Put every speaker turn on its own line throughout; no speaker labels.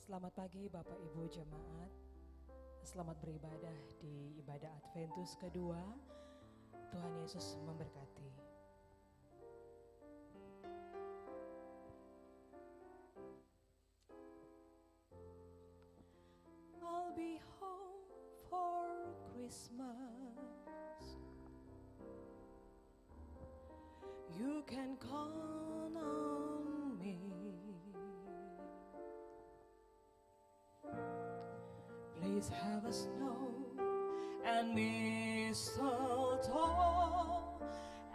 Selamat pagi Bapak Ibu Jemaat. Selamat beribadah di ibadah Adventus kedua. Tuhan Yesus memberkati. I'll be home for Christmas. You can count on me. Please have a snow and mistletoe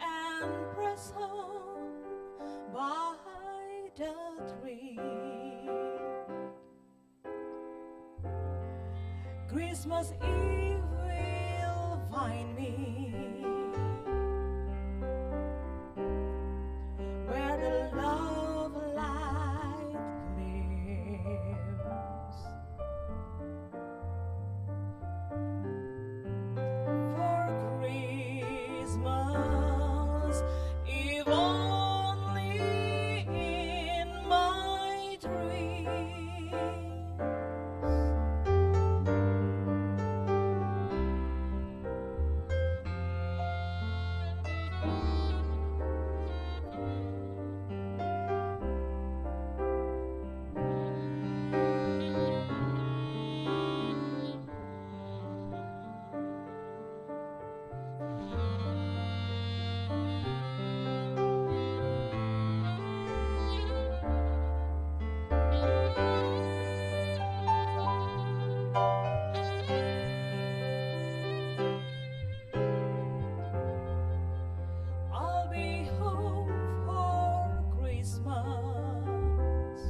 and present by the tree. Christmas Eve will find me where the love light gleams. For Christmas Eve only in my dreams. I'll be home for Christmas.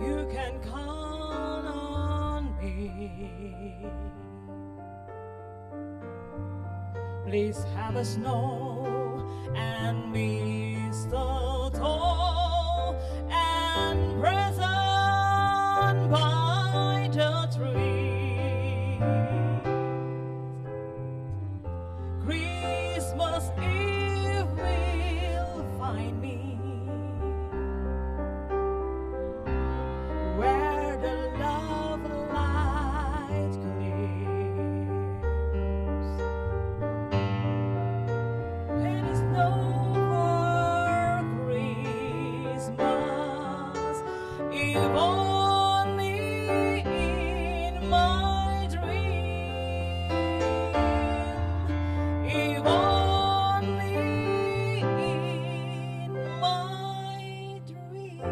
You can count on me. Please have a snow and mistletoe and present by the tree. Christmas Eve will find me where the love light gleams. Let it snow for Christmas Eve only in my dream. If only in my dreams.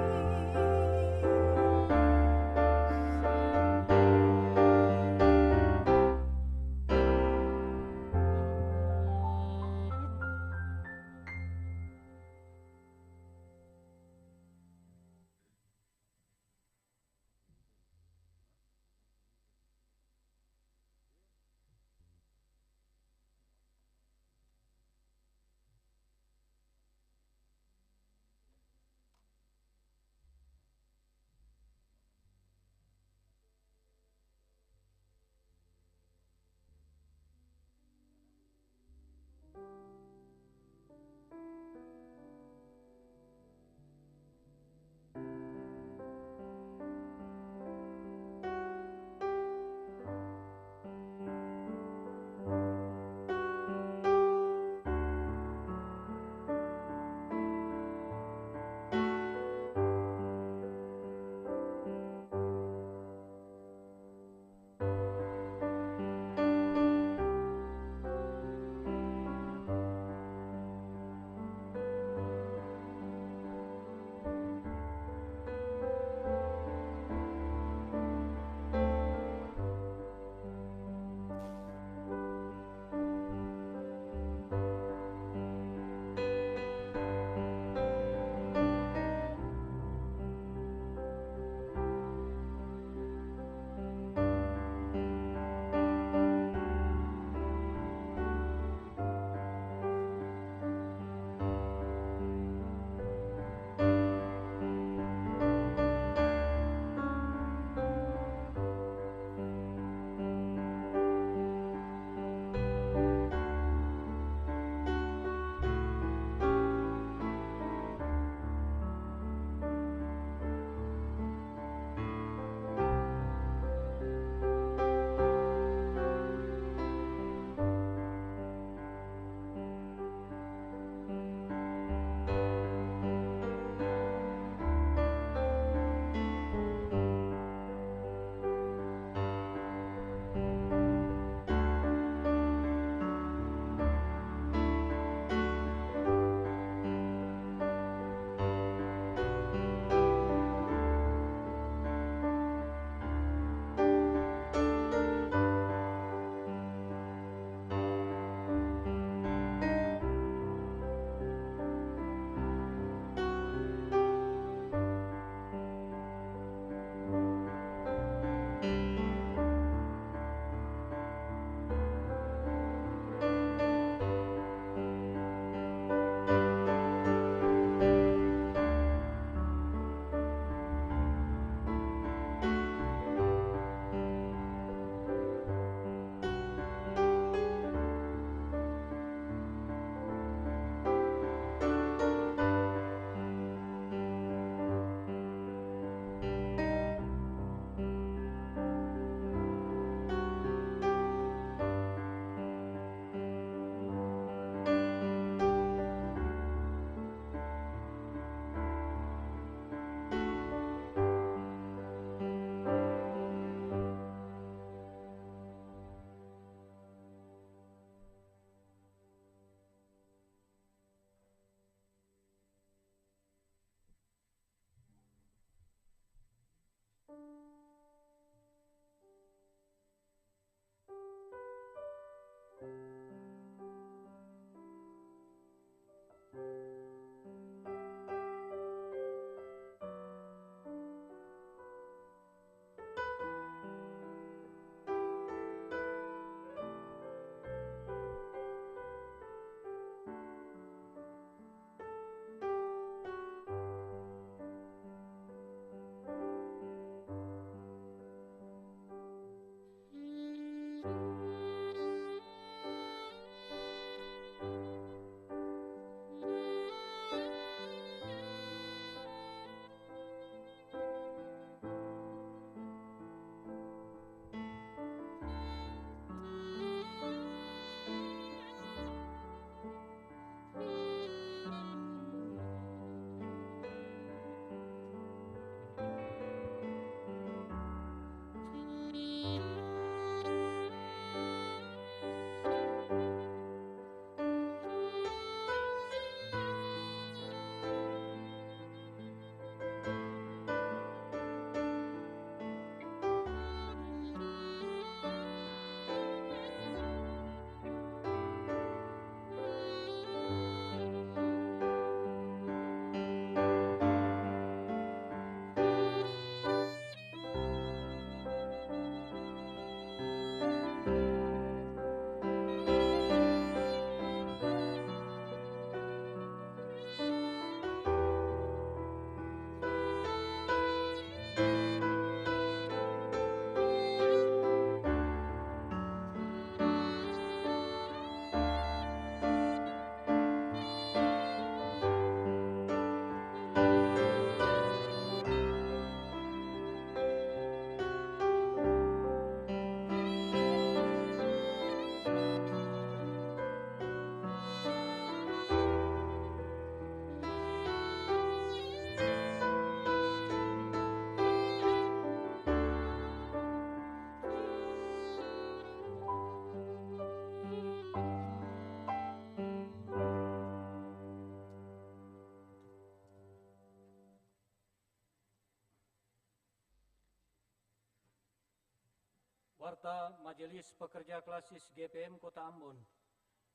Warta Majelis Pekerja Klasis GPM Kota Ambon,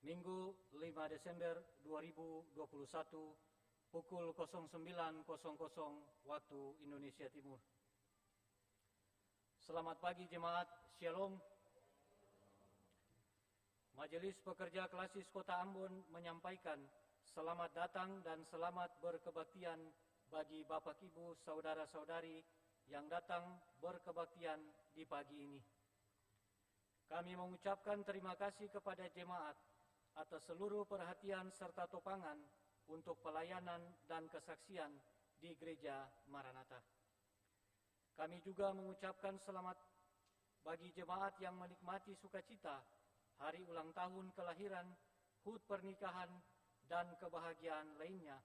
Minggu 5 Desember 2021, pukul 09.00 waktu Indonesia Timur. Selamat pagi jemaat, Shalom. Majelis Pekerja Klasis Kota Ambon menyampaikan selamat datang dan selamat berkebaktian bagi Bapak Ibu, Saudara-saudari yang datang berkebaktian di pagi ini. Kami mengucapkan terima kasih kepada jemaat atas seluruh perhatian serta topangan untuk pelayanan dan kesaksian di Gereja Maranatha. Kami juga mengucapkan selamat bagi jemaat yang menikmati sukacita hari ulang tahun kelahiran, HUT pernikahan, dan kebahagiaan lainnya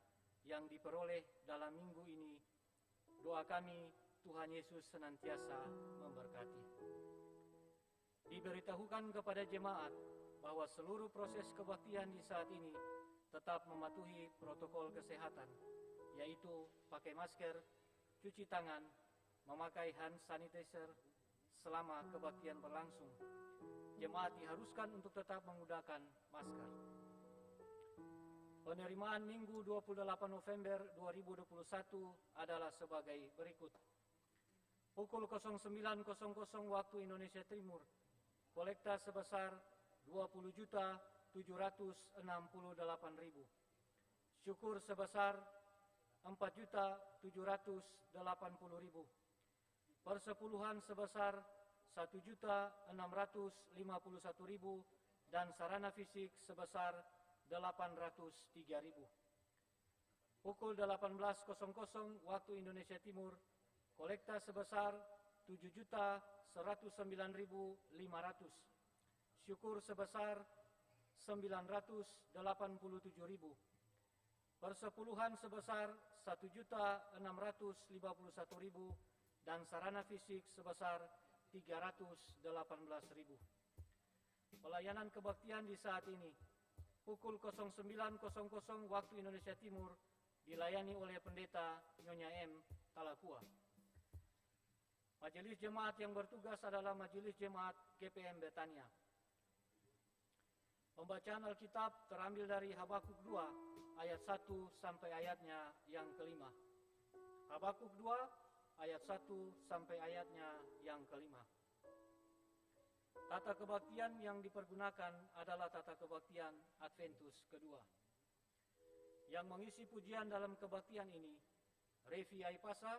yang diperoleh dalam minggu ini. Doa kami, Tuhan Yesus senantiasa memberkati. Diberitahukan kepada jemaat bahwa seluruh proses kebaktian di saat ini tetap mematuhi protokol kesehatan, yaitu pakai masker, cuci tangan, memakai hand sanitizer selama kebaktian berlangsung. Jemaat diharuskan untuk tetap menggunakan masker. Penerimaan Minggu 28 November 2021 adalah sebagai berikut. Pukul 09.00 waktu Indonesia Timur, kolekta sebesar 20.768.000. Syukur sebesar 4.780.000. Persepuluhan sebesar 1.651.000 dan sarana fisik sebesar 803.000. Pukul 18.00 waktu Indonesia Timur, kolekta sebesar 7.109.500. Syukur sebesar 987.000. Persepuluhan sebesar 1.651.000 dan sarana fisik sebesar 318.000. Pelayanan kebaktian di saat ini, pukul 09.00 waktu Indonesia Timur, dilayani oleh Pendeta Nyonya M. Talakua. Majelis jemaat yang bertugas adalah Majelis Jemaat GPM Betania. Pembacaan Alkitab terambil dari Habakuk 2 ayat 1 sampai ayatnya yang kelima. Habakuk 2 ayat 1 sampai ayatnya yang kelima. Tata kebaktian yang dipergunakan adalah tata kebaktian Adventus kedua. Yang mengisi pujian dalam kebaktian ini, Revi Aipasa,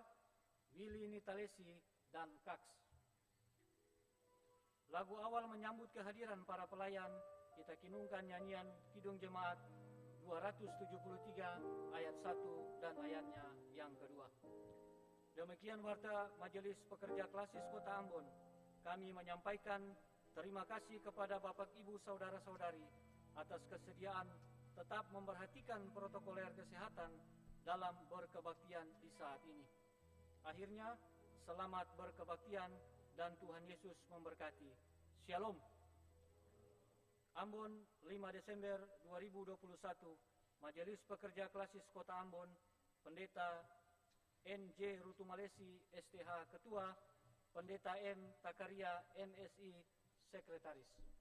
Willy Nitalesi, dan Kaks. Lagu awal menyambut kehadiran para pelayan, kita kinungkan nyanyian Kidung Jemaat 273 ayat 1 dan ayatnya yang kedua. Demikian warta Majelis Pekerja Klasis Kota Ambon. Kami menyampaikan terima kasih kepada Bapak Ibu Saudara-saudari atas kesediaan tetap memperhatikan protokoler kesehatan dalam berkebaktian di saat ini. Akhirnya, selamat berkebaktian dan Tuhan Yesus memberkati. Shalom. Ambon, 5 Desember 2021, Majelis Pekerja Klasis Kota Ambon, Pendeta N.J. Rutumalesi, STH Ketua, Pendeta M. Takaria, MSI, Sekretaris.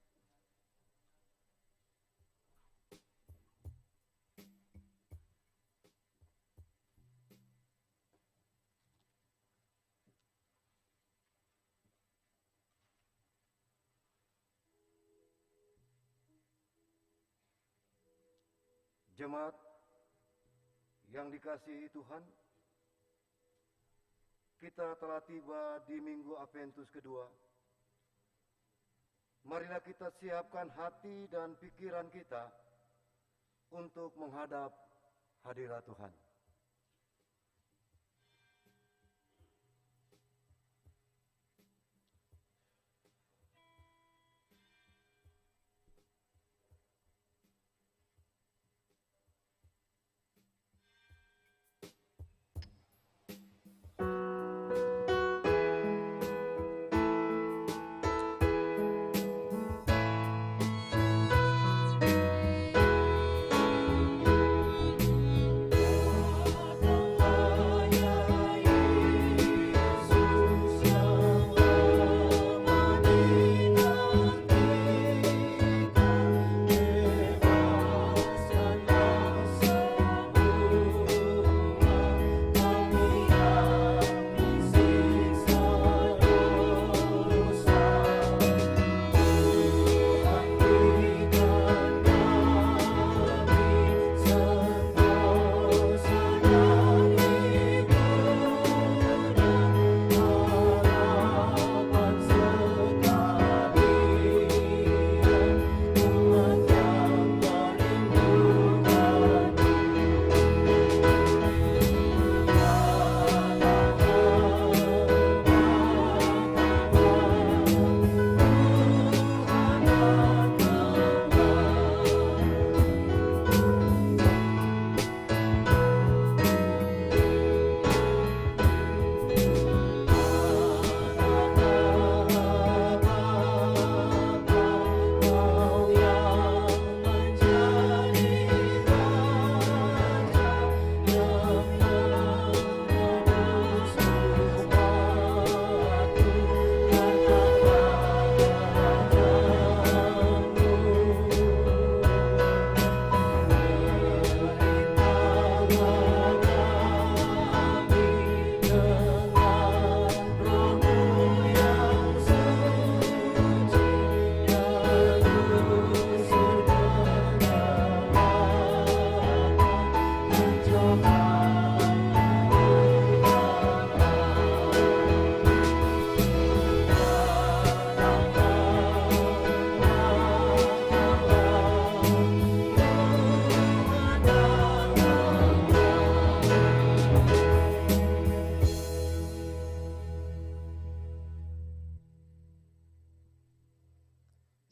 Jemaat yang dikasihi Tuhan, kita telah tiba di Minggu Adventus kedua. Marilah kita siapkan hati dan pikiran kita untuk menghadap hadirat Tuhan.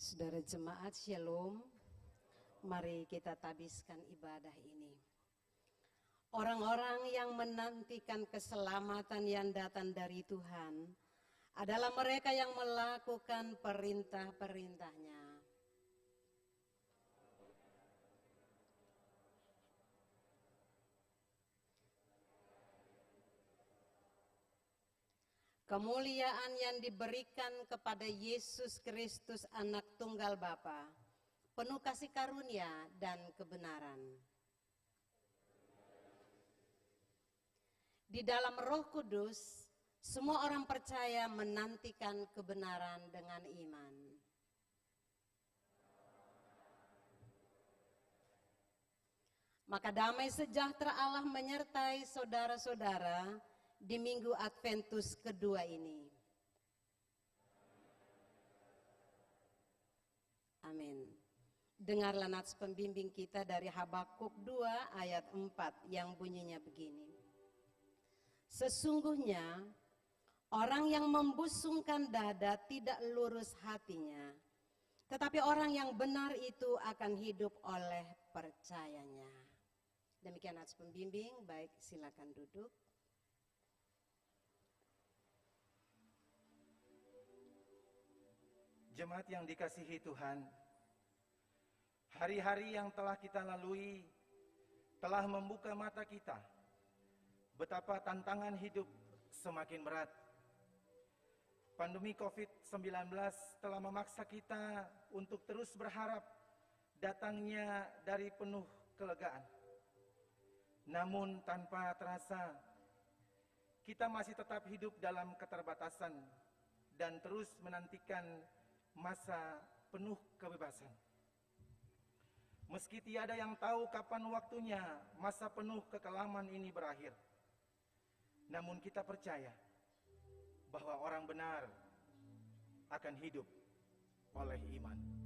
Saudara jemaat Shalom, mari kita tabiskan ibadah ini. Orang-orang yang menantikan keselamatan yang datang dari Tuhan adalah mereka yang melakukan perintah-perintahnya. Kemuliaan yang diberikan kepada Yesus Kristus Anak Tunggal Bapa, penuh kasih karunia dan kebenaran. Di dalam Roh Kudus, semua orang percaya menantikan kebenaran dengan iman. Maka damai sejahtera Allah menyertai saudara-saudara di Minggu Adventus kedua ini. Amin. Dengarlah nats pembimbing kita dari Habakuk 2 ayat 4 yang bunyinya begini. Sesungguhnya orang yang membusungkan dada tidak lurus hatinya, tetapi orang yang benar itu akan hidup oleh percayanya. Demikian nats pembimbing, baik silakan duduk.
Jemaat yang dikasihi Tuhan, hari-hari yang telah kita lalui telah membuka mata kita betapa tantangan hidup semakin berat. Pandemi COVID-19 telah memaksa kita untuk terus berharap datangnya dari penuh kelegaan. Namun tanpa terasa, kita masih tetap hidup dalam keterbatasan dan terus menantikan masa penuh kebebasan. Meski tiada yang tahu kapan waktunya masa penuh kekelaman ini berakhir, namun kita percaya bahwa orang benar akan hidup oleh iman.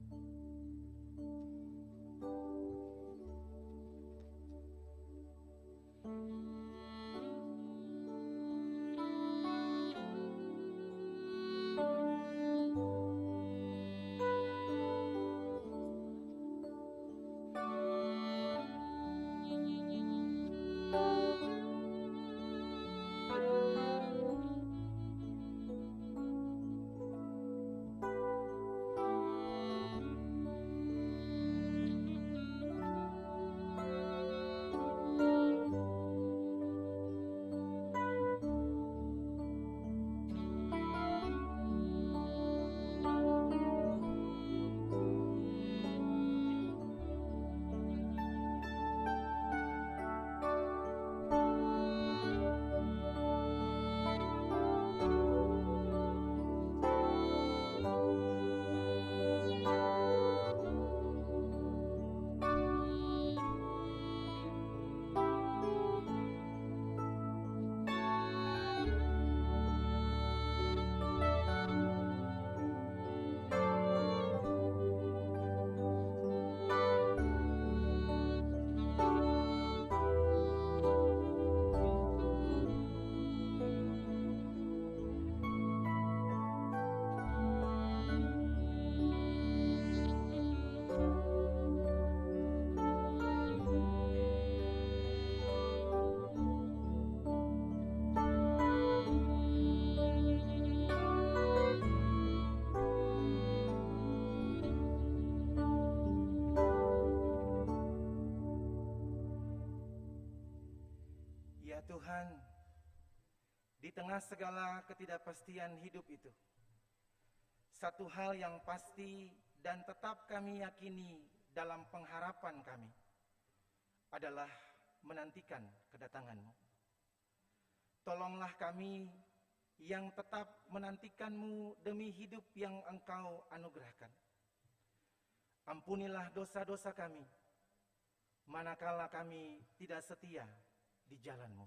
Tuhan, di tengah segala ketidakpastian hidup itu, satu hal yang pasti dan tetap kami yakini dalam pengharapan kami adalah menantikan kedatangan-Mu. tolonglah kami yang tetap menantikan-Mu demi hidup yang Engkau anugerahkan. Ampunilah dosa-dosa kami, manakala kami tidak setia di jalan-Mu.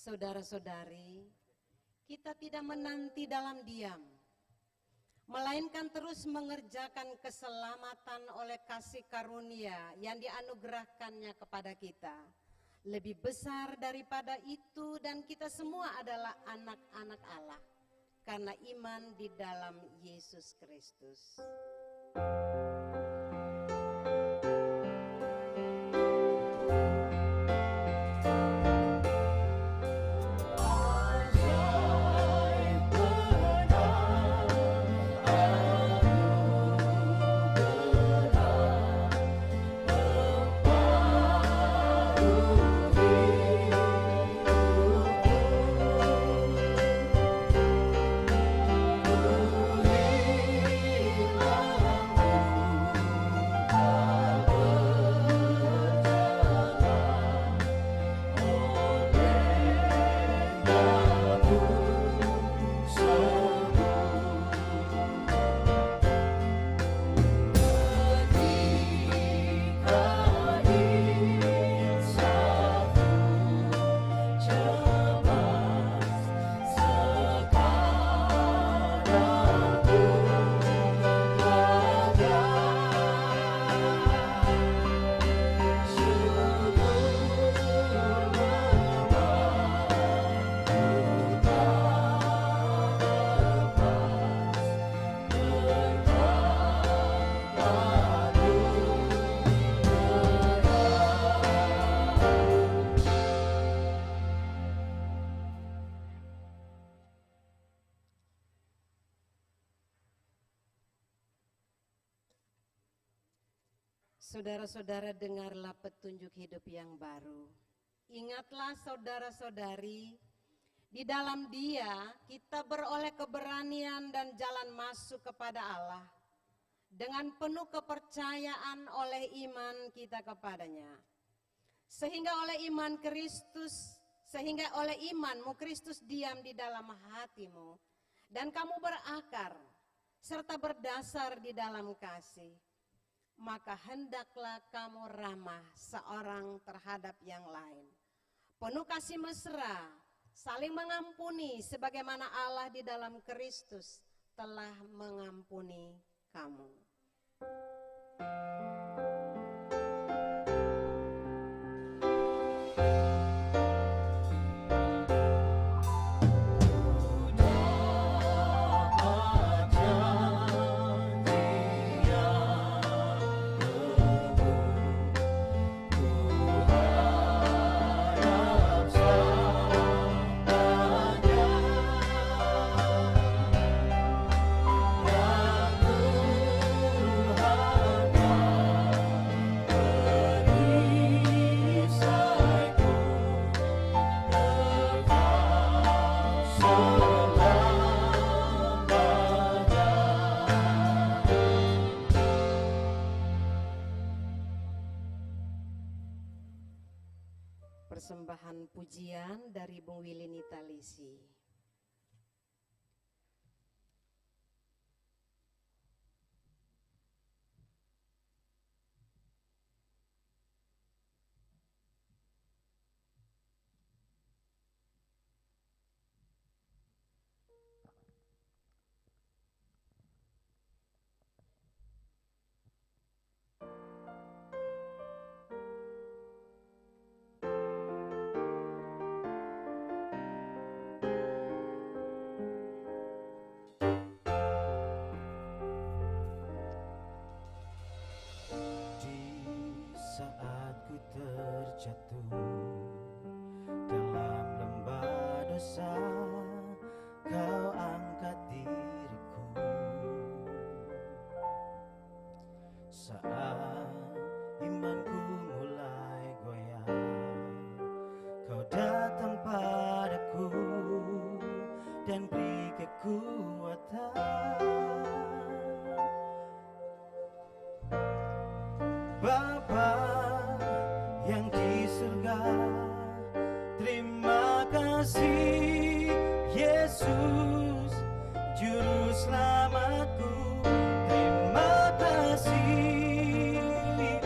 Saudara-saudari, kita tidak menanti dalam diam, melainkan terus mengerjakan keselamatan oleh kasih karunia yang dianugerahkannya kepada kita. Lebih besar daripada itu, dan kita semua adalah anak-anak Allah karena iman di dalam Yesus Kristus. Saudara-saudara, dengarlah petunjuk hidup yang baru. Ingatlah saudara-saudari, di dalam Dia kita beroleh keberanian dan jalan masuk kepada Allah dengan penuh kepercayaan oleh iman kita kepadanya. Sehingga oleh imanmu Kristus diam di dalam hatimu, dan kamu berakar serta berdasar di dalam kasih. Maka hendaklah kamu ramah seorang terhadap yang lain, penuh kasih mesra, saling mengampuni sebagaimana Allah di dalam Kristus telah mengampuni kamu. persembahan pujian dari Bung Willy Nitalisi.
Saat ku terjatuh dalam lembah dosa, Kau angkat diriku. Saat imanku mulai goyah, Kau datang padaku dan beri kekuatan. Bapa yang di surga, terima kasih Yesus juru selamatku. Terima kasih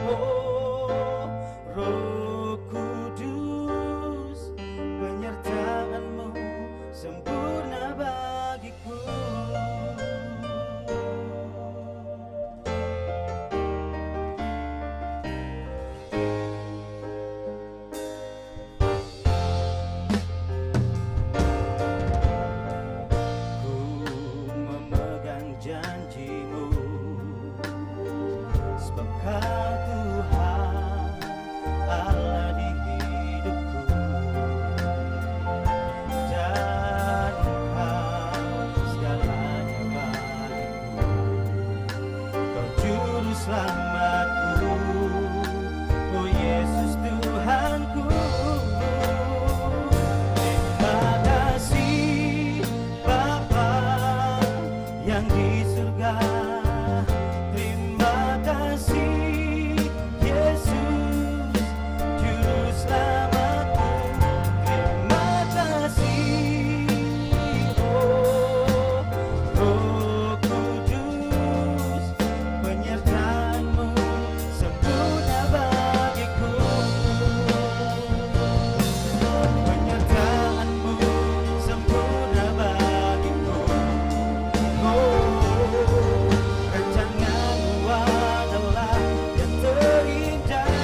oh Roh Kudus, penyertaan-Mu sempurna bagiku. Janji-Mu, sebab Kau Tuhan Allah di hidupku, dan Kau segalanya bagiku. Kau juru selamatku, oh Yesus Tuhanku. Terima kasih Bapa yang di surga, terima kasih Yesus juru selamatku. Terima kasih oh Roh Kudus, penyertaan-Mu sempurna bagiku. Penyertaan-Mu sempurna bagiku. Rencana-Mu adalah yang terindah.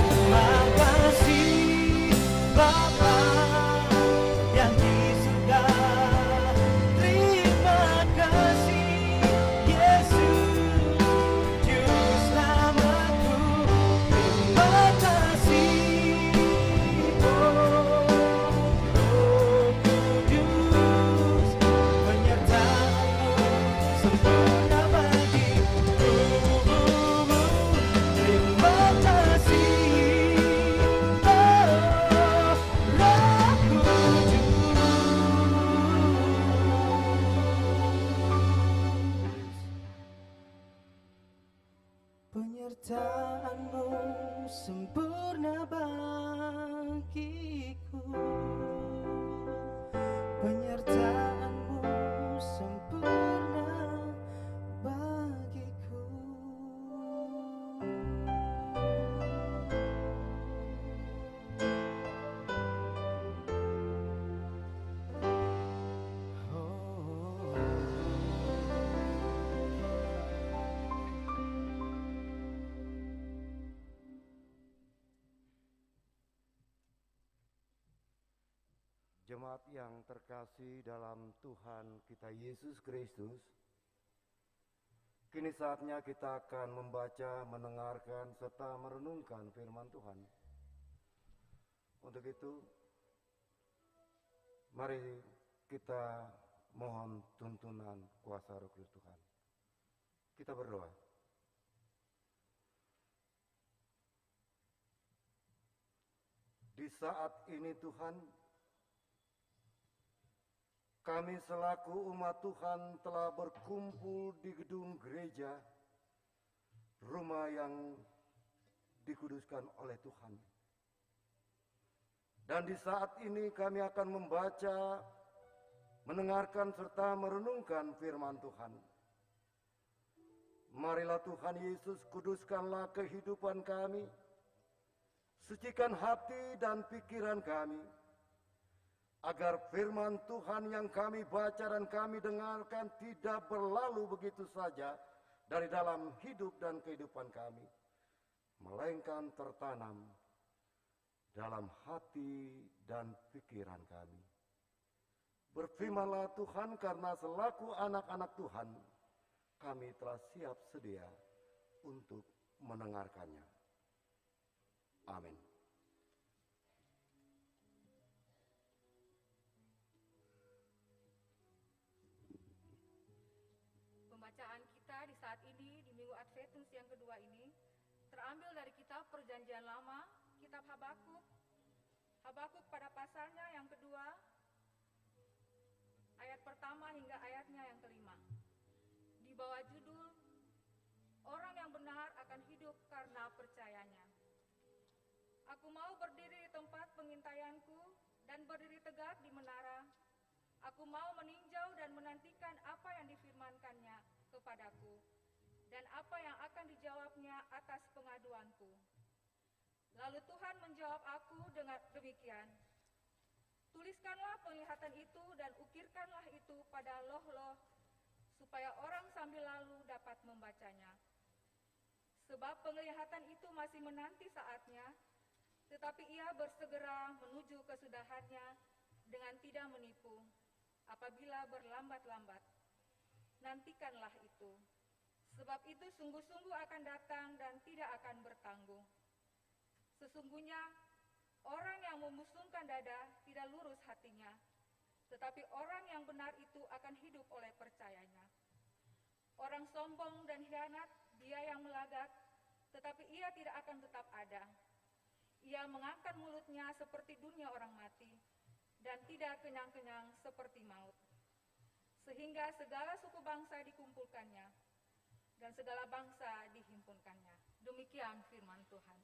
Terima kasih Bapa yang di surga, terima kasih Yesus juru selamatku. Terima kasih oh Roh Kudus, penyertaan-Mu sempurna bagiku. Terima kasih oh Roh Kudus, penyertaan-Mu sempurna bagiku. Penyertaan-Mu sempurna bagiku.
Jemaat yang terkasih dalam Tuhan kita Yesus Kristus, kini saatnya kita akan membaca, mendengarkan, serta merenungkan firman Tuhan. Untuk itu, mari kita mohon tuntunan kuasa Roh Kudus Tuhan. Kita berdoa. Di saat ini Tuhan, kami selaku umat Tuhan telah berkumpul di gedung gereja, rumah yang dikuduskan oleh Tuhan. Dan di saat ini kami akan membaca, mendengarkan serta merenungkan firman Tuhan. Marilah Tuhan Yesus, kuduskanlah kehidupan kami, sucikan hati dan pikiran kami, agar firman Tuhan yang kami baca dan kami dengarkan tidak berlalu begitu saja dari dalam hidup dan kehidupan kami, melainkan tertanam dalam hati dan pikiran kami. Berfirmanlah Tuhan, karena selaku anak-anak Tuhan, kami telah siap sedia untuk mendengarkannya. Amin.
Pembacaan kita di saat ini di Minggu Adventus yang kedua ini terambil dari kitab Perjanjian Lama, kitab Habakuk. Habakuk pada pasalnya yang kedua, ayat pertama hingga ayatnya yang kelima. Di bawah judul, orang yang benar akan hidup karena percayanya. Aku mau berdiri di tempat pengintaianku dan berdiri tegak di menara. Aku mau meninjau dan menantikan apa yang difirmankannya kepadaku dan apa yang akan dijawabnya atas pengaduanku. Lalu Tuhan menjawab aku dengan demikian, tuliskanlah penglihatan itu dan ukirkanlah itu pada loh-loh, supaya orang sambil lalu dapat membacanya. Sebab penglihatan itu masih menanti saatnya, tetapi ia bersegera menuju kesudahannya dengan tidak menipu. Apabila berlambat-lambat, nantikanlah itu. Sebab itu sungguh-sungguh akan datang dan tidak akan bertanggung. Sesungguhnya orang yang membusungkan dada tidak lurus hatinya, tetapi orang yang benar itu akan hidup oleh percayanya. Orang sombong dan hianat, dia yang melagak, tetapi ia tidak akan tetap ada. Ia mengangkat mulutnya seperti dunia orang mati, dan tidak kenyang-kenyang seperti maut. Sehingga segala suku bangsa dikumpulkannya, dan segala bangsa dihimpunkannya. Demikian firman Tuhan.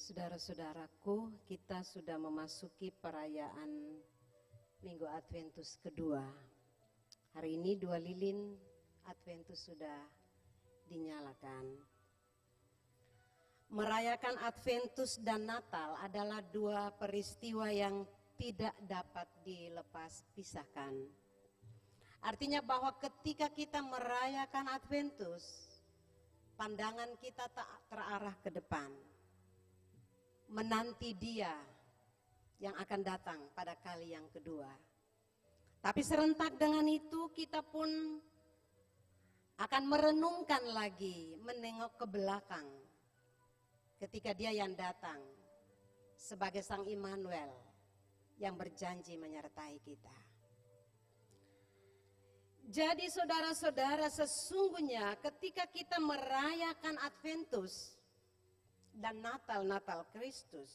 Saudara-saudaraku, kita sudah memasuki perayaan Minggu Adventus kedua. Hari ini 2 lilin Adventus sudah dinyalakan. Merayakan Adventus dan Natal adalah 2 peristiwa yang tidak dapat dilepas pisahkan. Artinya bahwa ketika kita merayakan Adventus, pandangan kita tak terarah ke depan, menanti Dia yang akan datang pada kali yang kedua. Tapi serentak dengan itu kita pun akan merenungkan lagi, menengok ke belakang ketika Dia yang datang sebagai Sang Immanuel yang berjanji menyertai kita. Jadi saudara-saudara, sesungguhnya ketika kita merayakan Adventus dan Natal Kristus,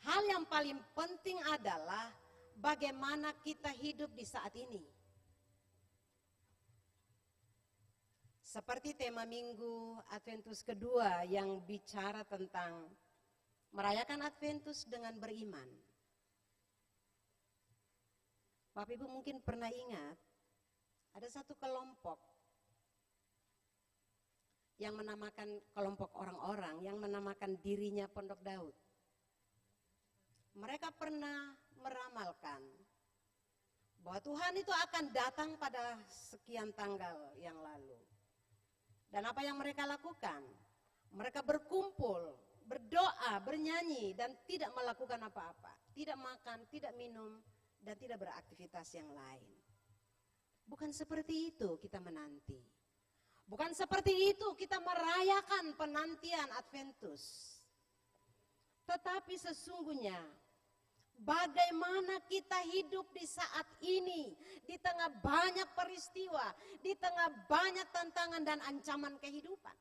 hal yang paling penting adalah bagaimana kita hidup di saat ini. Seperti tema Minggu Adventus kedua yang bicara tentang merayakan Adventus dengan beriman. Bapak Ibu mungkin pernah ingat, ada satu kelompok yang menamakan kelompok orang-orang yang menamakan dirinya Pondok Daud. Mereka pernah meramalkan bahwa Tuhan itu akan datang pada sekian tanggal yang lalu. Dan apa yang mereka lakukan? Mereka berkumpul berdoa, bernyanyi, dan tidak melakukan apa-apa. Tidak makan, tidak minum, dan tidak beraktivitas yang lain. Bukan seperti itu kita menanti. Bukan seperti itu kita merayakan penantian Adventus. Tetapi sesungguhnya bagaimana kita hidup di saat ini, di tengah banyak peristiwa, di tengah banyak tantangan dan ancaman kehidupan.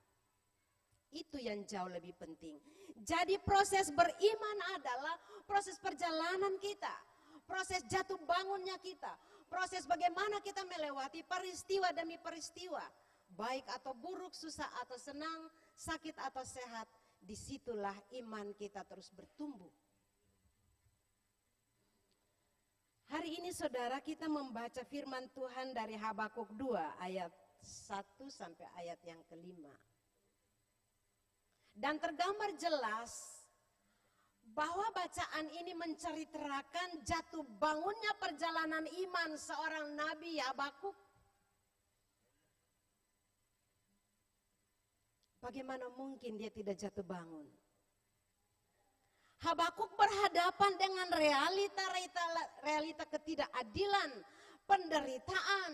Itu yang jauh lebih penting. Jadi proses beriman adalah proses perjalanan kita, proses jatuh bangunnya kita, proses bagaimana kita melewati peristiwa demi peristiwa, baik atau buruk, susah atau senang, sakit atau sehat. Disitulah iman kita terus bertumbuh. Hari ini saudara, kita membaca firman Tuhan dari Habakuk 2 ayat 1 sampai ayat yang ke-5. Dan tergambar jelas bahwa bacaan ini menceritakan jatuh bangunnya perjalanan iman seorang nabi Habakuk. Bagaimana mungkin dia tidak jatuh bangun? Habakuk berhadapan dengan realita ketidakadilan, penderitaan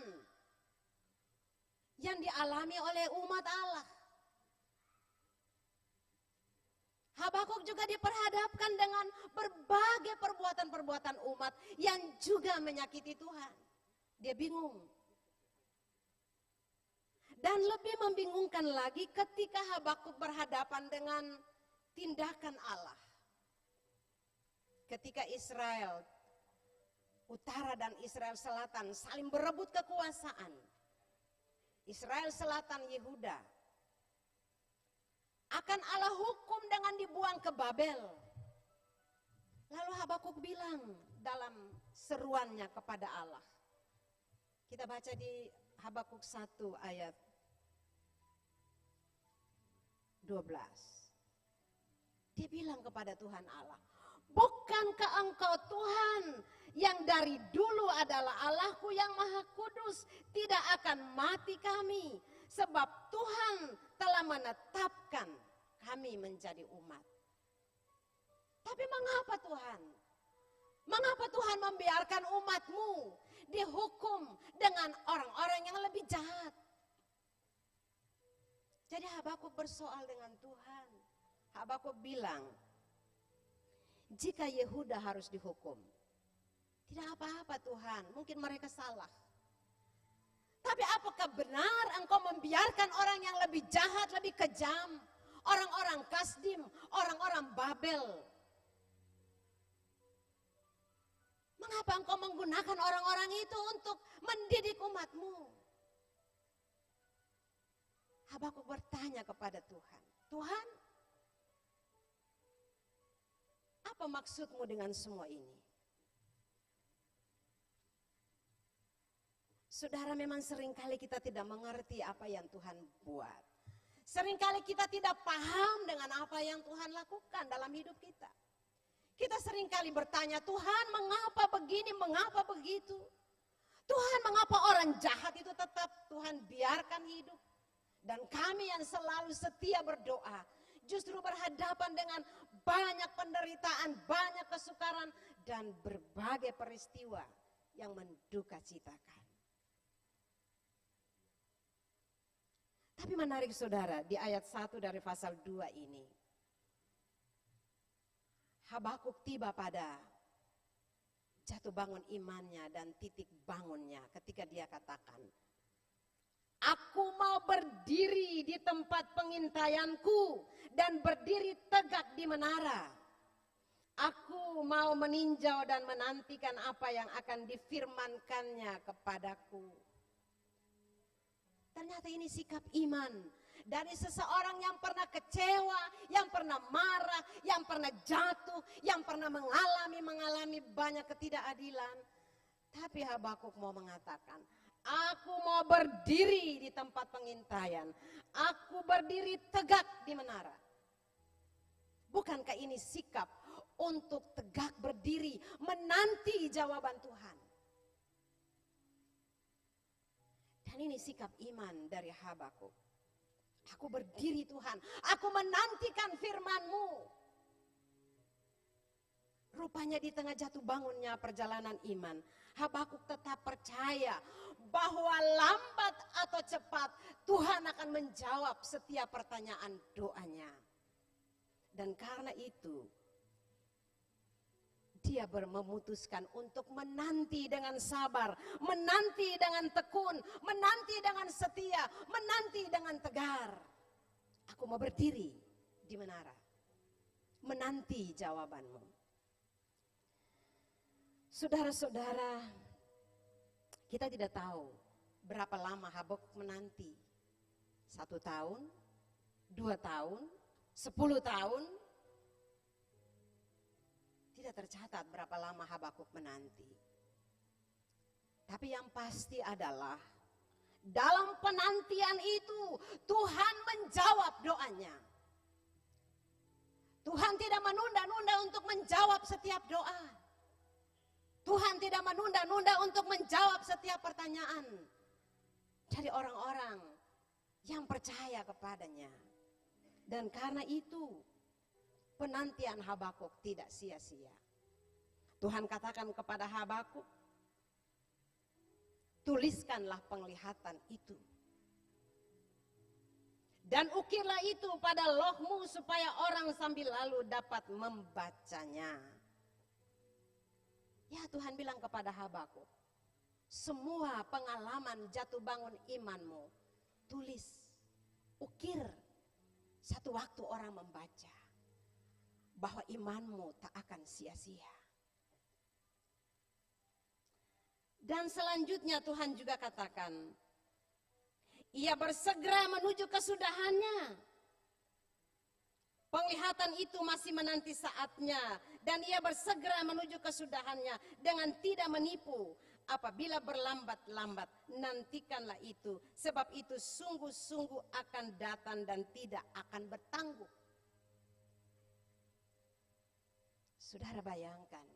yang dialami oleh umat Allah. Habakuk juga diperhadapkan dengan berbagai perbuatan-perbuatan umat yang juga menyakiti Tuhan. Dia bingung. Dan lebih membingungkan lagi ketika Habakuk berhadapan dengan tindakan Allah. Ketika Israel Utara dan Israel Selatan saling berebut kekuasaan. Israel Selatan Yehuda. Akan Allah hukum dengan dibuang ke Babel. Lalu Habakuk bilang dalam seruannya kepada Allah. Kita baca di Habakuk 1 ayat 12. Dia bilang kepada Tuhan Allah, bukankah engkau Tuhan yang dari dulu adalah Allahku yang maha kudus, tidak akan mati kami, sebab Tuhan telah menetapkan kami menjadi umat. Tapi mengapa Tuhan? Mengapa Tuhan membiarkan umatmu dihukum dengan orang-orang yang lebih jahat? Jadi Habakuk bersoal dengan Tuhan. Habakuk bilang, jika Yehuda harus dihukum, tidak apa-apa Tuhan, mungkin mereka salah. Tapi apakah benar engkau membiarkan orang yang lebih jahat, lebih kejam, orang-orang Kasdim, orang-orang Babel? Mengapa engkau menggunakan orang-orang itu untuk mendidik umatmu? Habakuk bertanya kepada Tuhan, Tuhan, apa maksudmu dengan semua ini? Saudara, memang seringkali kita tidak mengerti apa yang Tuhan buat. Seringkali kita tidak paham dengan apa yang Tuhan lakukan dalam hidup kita. Kita seringkali bertanya, Tuhan mengapa begini, mengapa begitu? Tuhan mengapa orang jahat itu tetap Tuhan biarkan hidup? Dan kami yang selalu setia berdoa, justru berhadapan dengan banyak penderitaan, banyak kesukaran, dan berbagai peristiwa yang menduka citakan. Tapi menarik saudara, di ayat 1 dari pasal 2 ini, Habakuk tiba pada jatuh bangun imannya dan titik bangunnya ketika dia katakan, aku mau berdiri di tempat pengintaianku dan berdiri tegak di menara. Aku mau meninjau dan menantikan apa yang akan difirmankannya kepadaku. Ternyata ini sikap iman dari seseorang yang pernah kecewa, yang pernah marah, yang pernah jatuh, yang pernah mengalami banyak ketidakadilan. Tapi Habakuk mau mengatakan, aku mau berdiri di tempat pengintaian. Aku berdiri tegak di menara. Bukankah ini sikap untuk tegak berdiri, menanti jawaban Tuhan? Dan ini sikap iman dari Habakuk. Aku berdiri Tuhan, aku menantikan firman-Mu. Rupanya di tengah jatuh bangunnya perjalanan iman, Habakuk tetap percaya bahwa lambat atau cepat Tuhan akan menjawab setiap pertanyaan doanya. Dan karena itu, dia memutuskan untuk menanti dengan sabar, menanti dengan tekun, menanti dengan setia, menanti dengan tegar. Aku mau berdiri di menara, menanti jawaban-Mu. Saudara-saudara, kita tidak tahu berapa lama Habakuk menanti. 1 tahun, 2 tahun, 10 tahun. Tidak tercatat berapa lama Habakuk menanti. Tapi yang pasti adalah dalam penantian itu Tuhan menjawab doanya. Tuhan tidak menunda-nunda untuk menjawab setiap doa. Tuhan tidak menunda-nunda untuk menjawab setiap pertanyaan dari orang-orang yang percaya kepadanya. Dan karena itu penantian Habakuk tidak sia-sia. Tuhan katakan kepada Habakuk, tuliskanlah penglihatan itu. Dan ukirlah itu pada lohmu supaya orang sambil lalu dapat membacanya. Ya, Tuhan bilang kepada Habakuk, semua pengalaman jatuh bangun imanmu, tulis, ukir. Satu waktu orang membaca bahwa imanmu tak akan sia-sia. Dan selanjutnya Tuhan juga katakan, ia bersegera menuju kesudahannya. Penglihatan itu masih menanti saatnya dan ia bersegera menuju kesudahannya dengan tidak menipu. Apabila berlambat-lambat, nantikanlah itu, sebab itu sungguh-sungguh akan datang dan tidak akan bertangguh. Saudara bayangkan,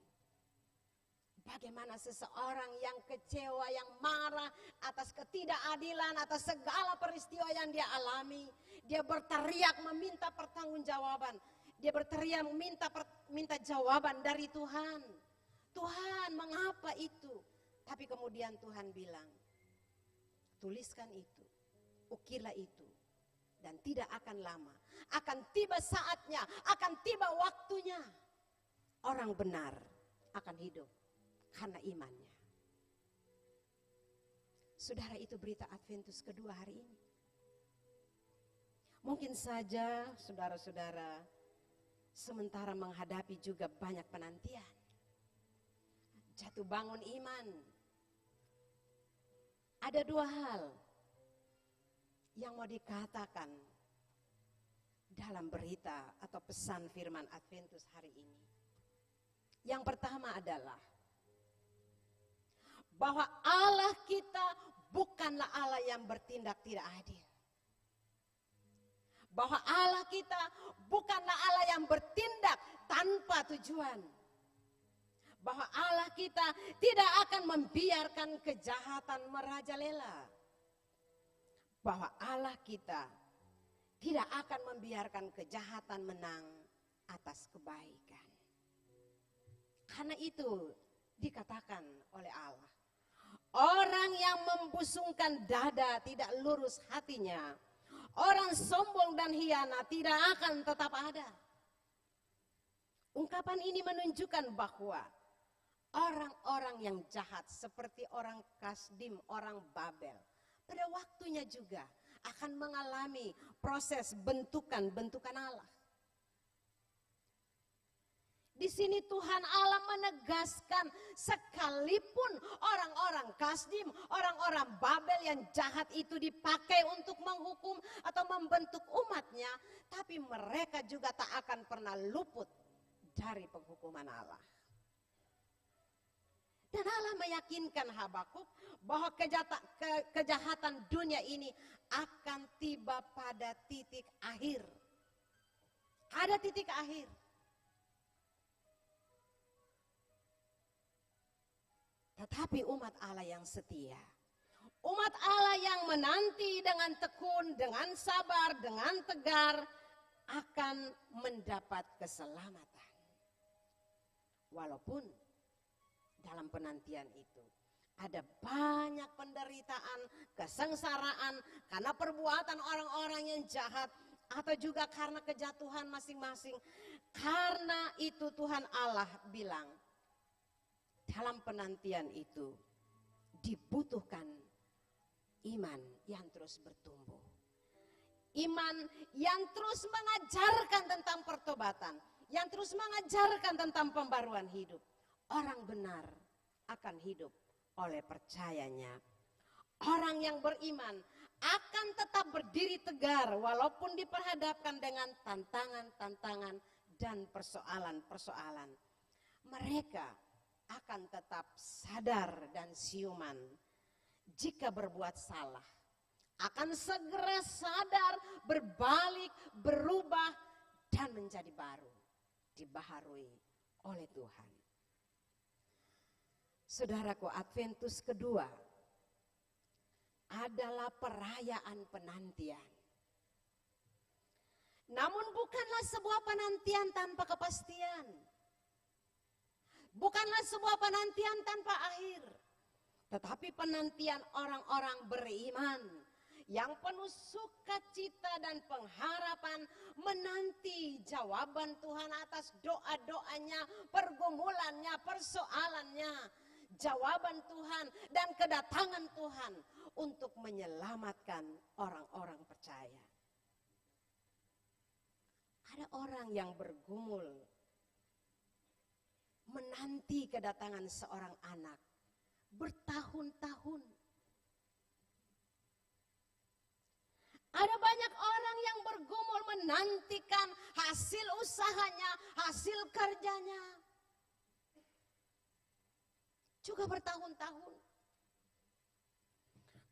bagaimana seseorang yang kecewa, yang marah atas ketidakadilan, atas segala peristiwa yang dia alami. Dia berteriak meminta pertanggungjawaban. Dia berteriak minta jawaban dari Tuhan. Tuhan, mengapa itu? Tapi kemudian Tuhan bilang, tuliskan itu, ukirlah itu. Dan tidak akan lama, akan tiba saatnya, akan tiba waktunya. Orang benar akan hidup karena imannya. Saudara, itu berita Adventus kedua hari ini. Mungkin saja saudara-saudara sementara menghadapi juga banyak penantian. Jatuh bangun iman. Ada 2 hal yang mau dikatakan dalam berita atau pesan firman Adventus hari ini. Yang pertama adalah bahwa Allah kita bukanlah Allah yang bertindak tidak adil. Bahwa Allah kita bukanlah Allah yang bertindak tanpa tujuan. Bahwa Allah kita tidak akan membiarkan kejahatan merajalela. Bahwa Allah kita tidak akan membiarkan kejahatan menang atas kebaikan. Karena itu dikatakan oleh Allah, orang yang membusungkan dada tidak lurus hatinya, orang sombong dan hianat tidak akan tetap ada. Ungkapan ini menunjukkan bahwa orang-orang yang jahat seperti orang Kasdim, orang Babel, pada waktunya juga akan mengalami proses bentukan Allah. Di sini Tuhan Allah menegaskan sekalipun orang-orang Kasdim, orang-orang Babel yang jahat itu dipakai untuk menghukum atau membentuk umatnya, tapi mereka juga tak akan pernah luput dari penghukuman Allah. Dan Allah meyakinkan Habakuk bahwa kejahatan dunia ini akan tiba pada titik akhir. Ada titik akhir. Tetapi umat Allah yang setia, Umat Allah yang menanti dengan tekun, dengan sabar, dengan tegar akan mendapat keselamatan. Walaupun dalam penantian itu ada banyak penderitaan, kesengsaraan karena perbuatan orang-orang yang jahat atau juga karena kejatuhan masing-masing. Karena itu Tuhan Allah bilang, dalam penantian itu dibutuhkan iman yang terus bertumbuh. Iman yang terus mengajarkan tentang pertobatan, yang terus mengajarkan tentang pembaruan hidup. Orang benar akan hidup oleh percayanya. Orang yang beriman akan tetap berdiri tegar walaupun diperhadapkan dengan tantangan-tantangan dan persoalan-persoalan. Mereka akan tetap sadar dan siuman jika berbuat salah, akan segera sadar, berbalik, berubah, dan menjadi baru, dibaharui oleh Tuhan. Saudaraku, Adventus kedua adalah perayaan penantian. Namun bukanlah sebuah penantian tanpa kepastian. Bukanlah sebuah penantian tanpa akhir. Tetapi penantian orang-orang beriman yang penuh sukacita dan pengharapan menanti jawaban Tuhan atas doa-doanya, pergumulannya, persoalannya. Jawaban Tuhan dan kedatangan Tuhan untuk menyelamatkan orang-orang percaya. Ada orang yang bergumul menanti kedatangan seorang anak bertahun-tahun. Ada banyak orang yang bergumul menantikan hasil usahanya, hasil kerjanya. Juga bertahun-tahun.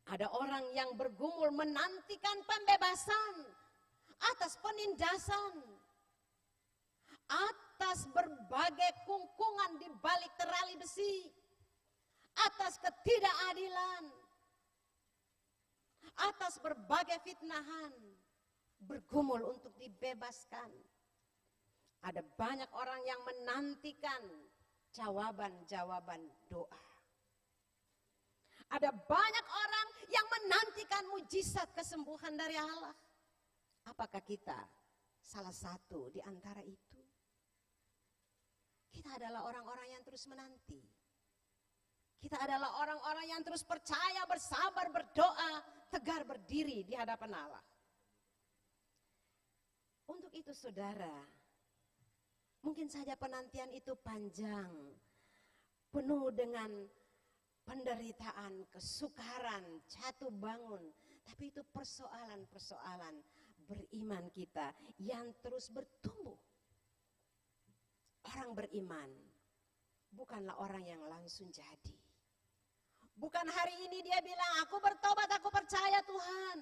Ada orang yang bergumul menantikan pembebasan atas penindasan, atas berbagai kungkungan di balik terali besi, atas ketidakadilan, atas berbagai fitnahan, bergumul untuk dibebaskan. Ada banyak orang yang menantikan jawaban-jawaban doa. Ada banyak orang yang menantikan mujizat kesembuhan dari Allah. Apakah kita salah satu di antara itu? Kita adalah orang-orang yang terus menanti. Kita adalah orang-orang yang terus percaya, bersabar, berdoa, tegar berdiri di hadapan Allah. Untuk itu saudara, mungkin saja penantian itu panjang, penuh dengan penderitaan, kesukaran, jatuh bangun. Tapi itu persoalan-persoalan beriman kita yang terus bertumbuh. Orang beriman bukanlah orang yang langsung jadi. Bukan hari ini dia bilang, aku bertobat, aku percaya Tuhan.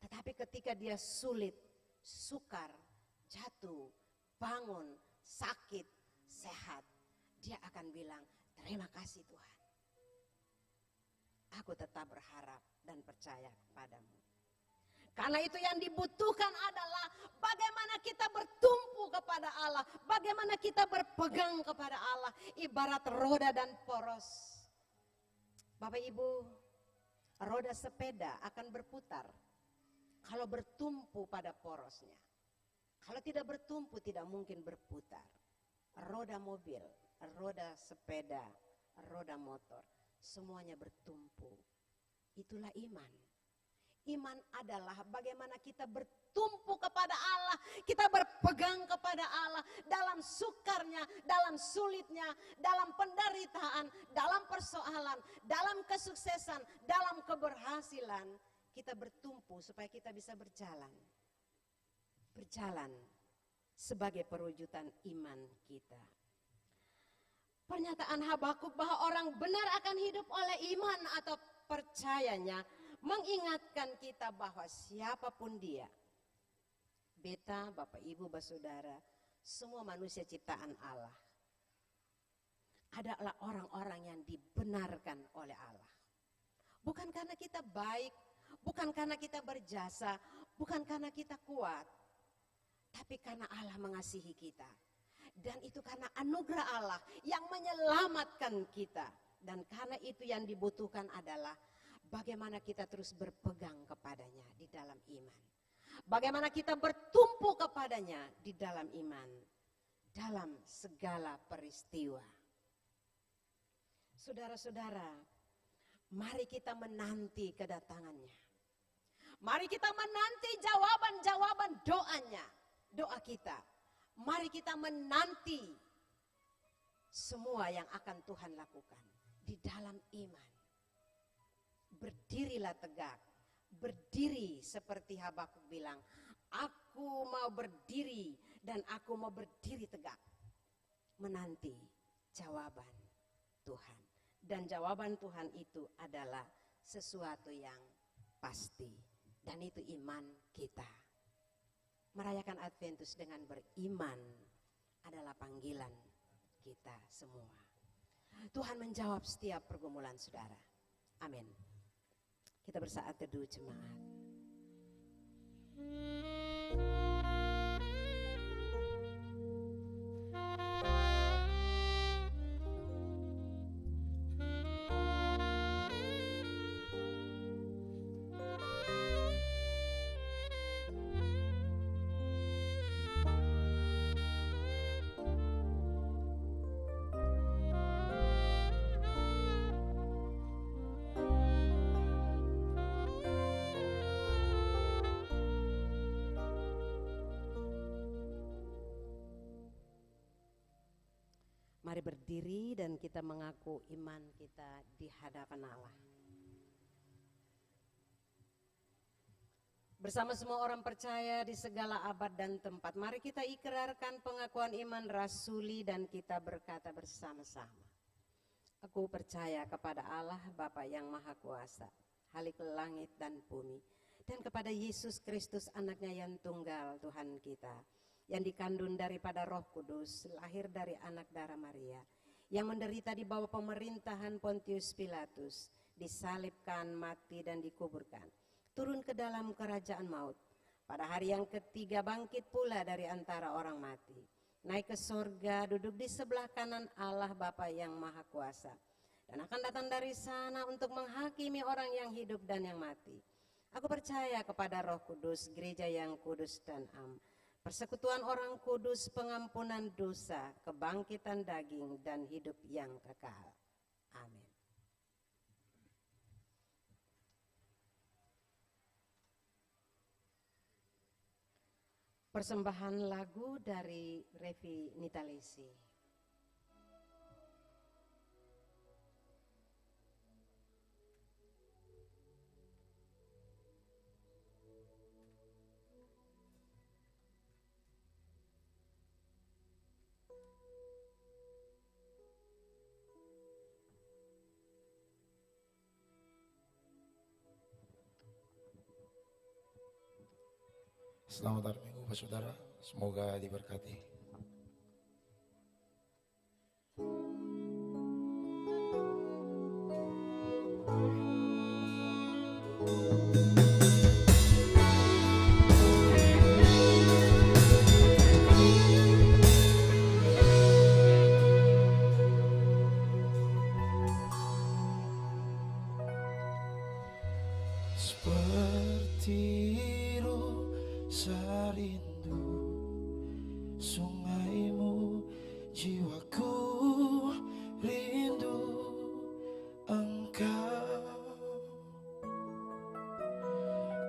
Tetapi ketika dia sulit, sukar, jatuh, bangun, sakit, sehat, dia akan bilang, terima kasih Tuhan. Aku tetap berharap dan percaya kepadamu. Karena itu yang dibutuhkan adalah bagaimana kita bertumpu kepada Allah. Bagaimana kita berpegang kepada Allah. Ibarat roda dan poros. Bapak Ibu, roda sepeda akan berputar kalau bertumpu pada porosnya. Kalau tidak bertumpu tidak mungkin berputar. Roda mobil, roda sepeda, roda motor, semuanya bertumpu. Itulah iman. Iman adalah bagaimana kita bertumpu kepada Allah, kita berpegang kepada Allah dalam sukarnya, dalam sulitnya, dalam penderitaan, dalam persoalan, dalam kesuksesan, dalam keberhasilan. Kita bertumpu supaya kita bisa berjalan. Berjalan sebagai perwujudan iman kita. Pernyataan Habakuk bahwa orang benar akan hidup oleh iman atau percayanya mengingatkan kita bahwa siapapun dia, beta, bapak, ibu, saudara, semua manusia ciptaan Allah adalah orang-orang yang dibenarkan oleh Allah. Bukan karena kita baik, bukan karena kita berjasa, bukan karena kita kuat, tapi karena Allah mengasihi kita. Dan itu karena anugerah Allah yang menyelamatkan kita. Dan karena itu yang dibutuhkan adalah bagaimana kita terus berpegang kepadanya di dalam iman. Bagaimana kita bertumpu kepadanya di dalam iman. Dalam segala peristiwa. Saudara-saudara, mari kita menanti kedatangannya. Mari kita menanti jawaban-jawaban doanya, doa kita. Mari kita menanti semua yang akan Tuhan lakukan di dalam iman. Berdirilah tegak, berdiri seperti Habakuk bilang, aku mau berdiri dan aku mau berdiri tegak. Menanti jawaban Tuhan. Dan jawaban Tuhan itu adalah sesuatu yang pasti. Dan itu iman kita. Merayakan Adventus dengan beriman adalah panggilan kita semua. Tuhan menjawab setiap pergumulan saudara. Amin. Kita bersaat teduh jemaat. Mari berdiri dan kita mengaku iman kita di hadapan Allah. Bersama semua orang percaya di segala abad dan tempat, mari kita ikrarkan pengakuan iman rasuli dan kita berkata bersama-sama. Aku percaya kepada Allah Bapa yang Maha Kuasa, Khalik langit dan bumi, dan kepada Yesus Kristus anaknya yang tunggal Tuhan kita, yang dikandung daripada Roh Kudus, lahir dari anak darah Maria, yang menderita di bawah pemerintahan Pontius Pilatus, disalibkan, mati dan dikuburkan, turun ke dalam kerajaan maut, pada hari yang ketiga bangkit pula dari antara orang mati, naik ke sorga, duduk di sebelah kanan Allah Bapa yang Maha Kuasa, dan akan datang dari sana untuk menghakimi orang yang hidup dan yang mati. Aku percaya kepada Roh Kudus, gereja yang kudus dan am, persekutuan orang kudus, pengampunan dosa, kebangkitan daging, dan hidup yang kekal. Amin. Persembahan lagu dari Revi Nitalisi.
Selamat hari Minggu Pak Saudara, semoga diberkati. Seperti sarindu sungaimu, jiwaku rindu engkau.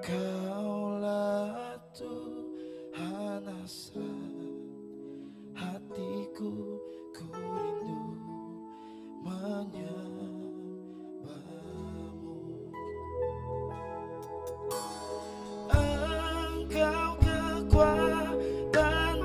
Kaulah Tuhan hasrat hatiku, ku rindu menyembahmu. Engkau kekuatan dan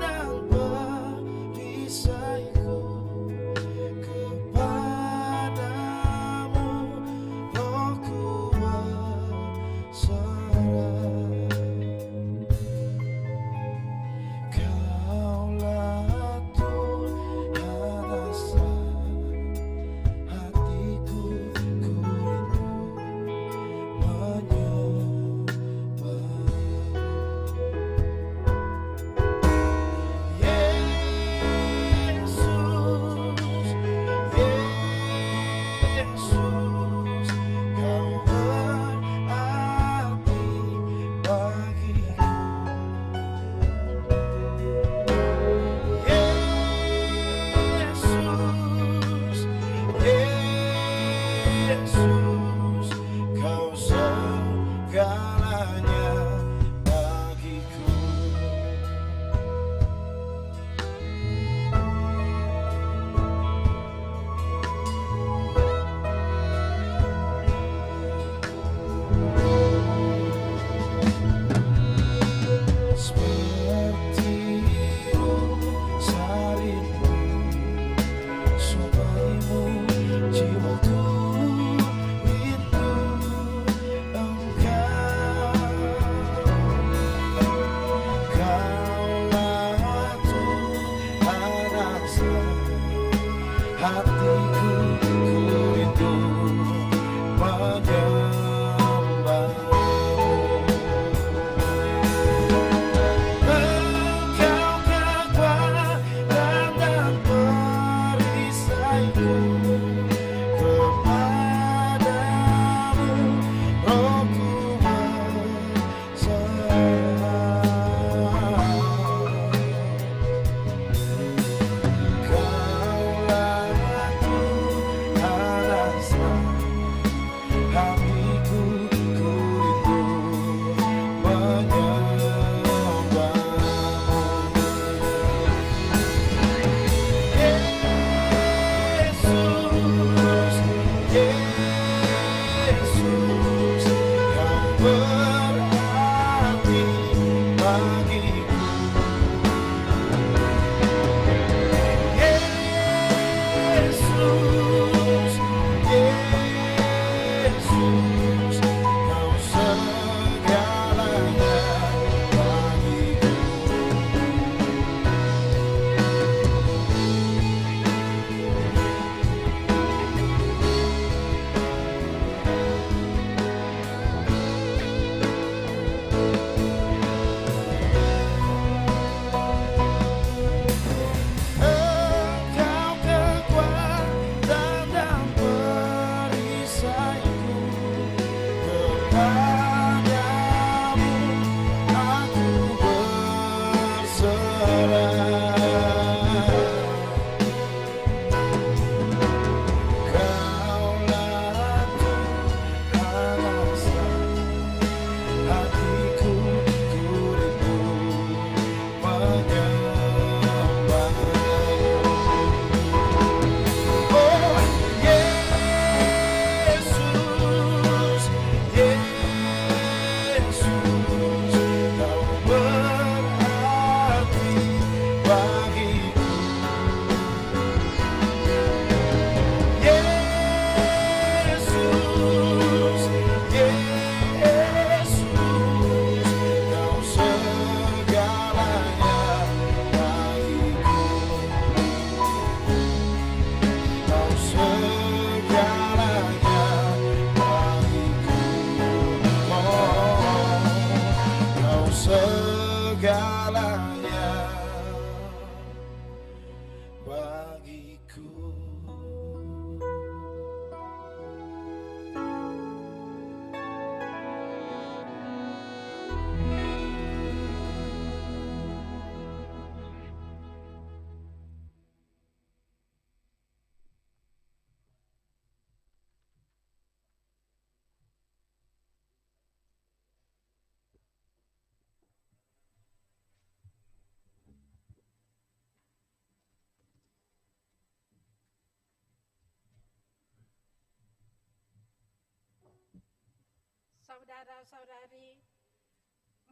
saudara-saudari,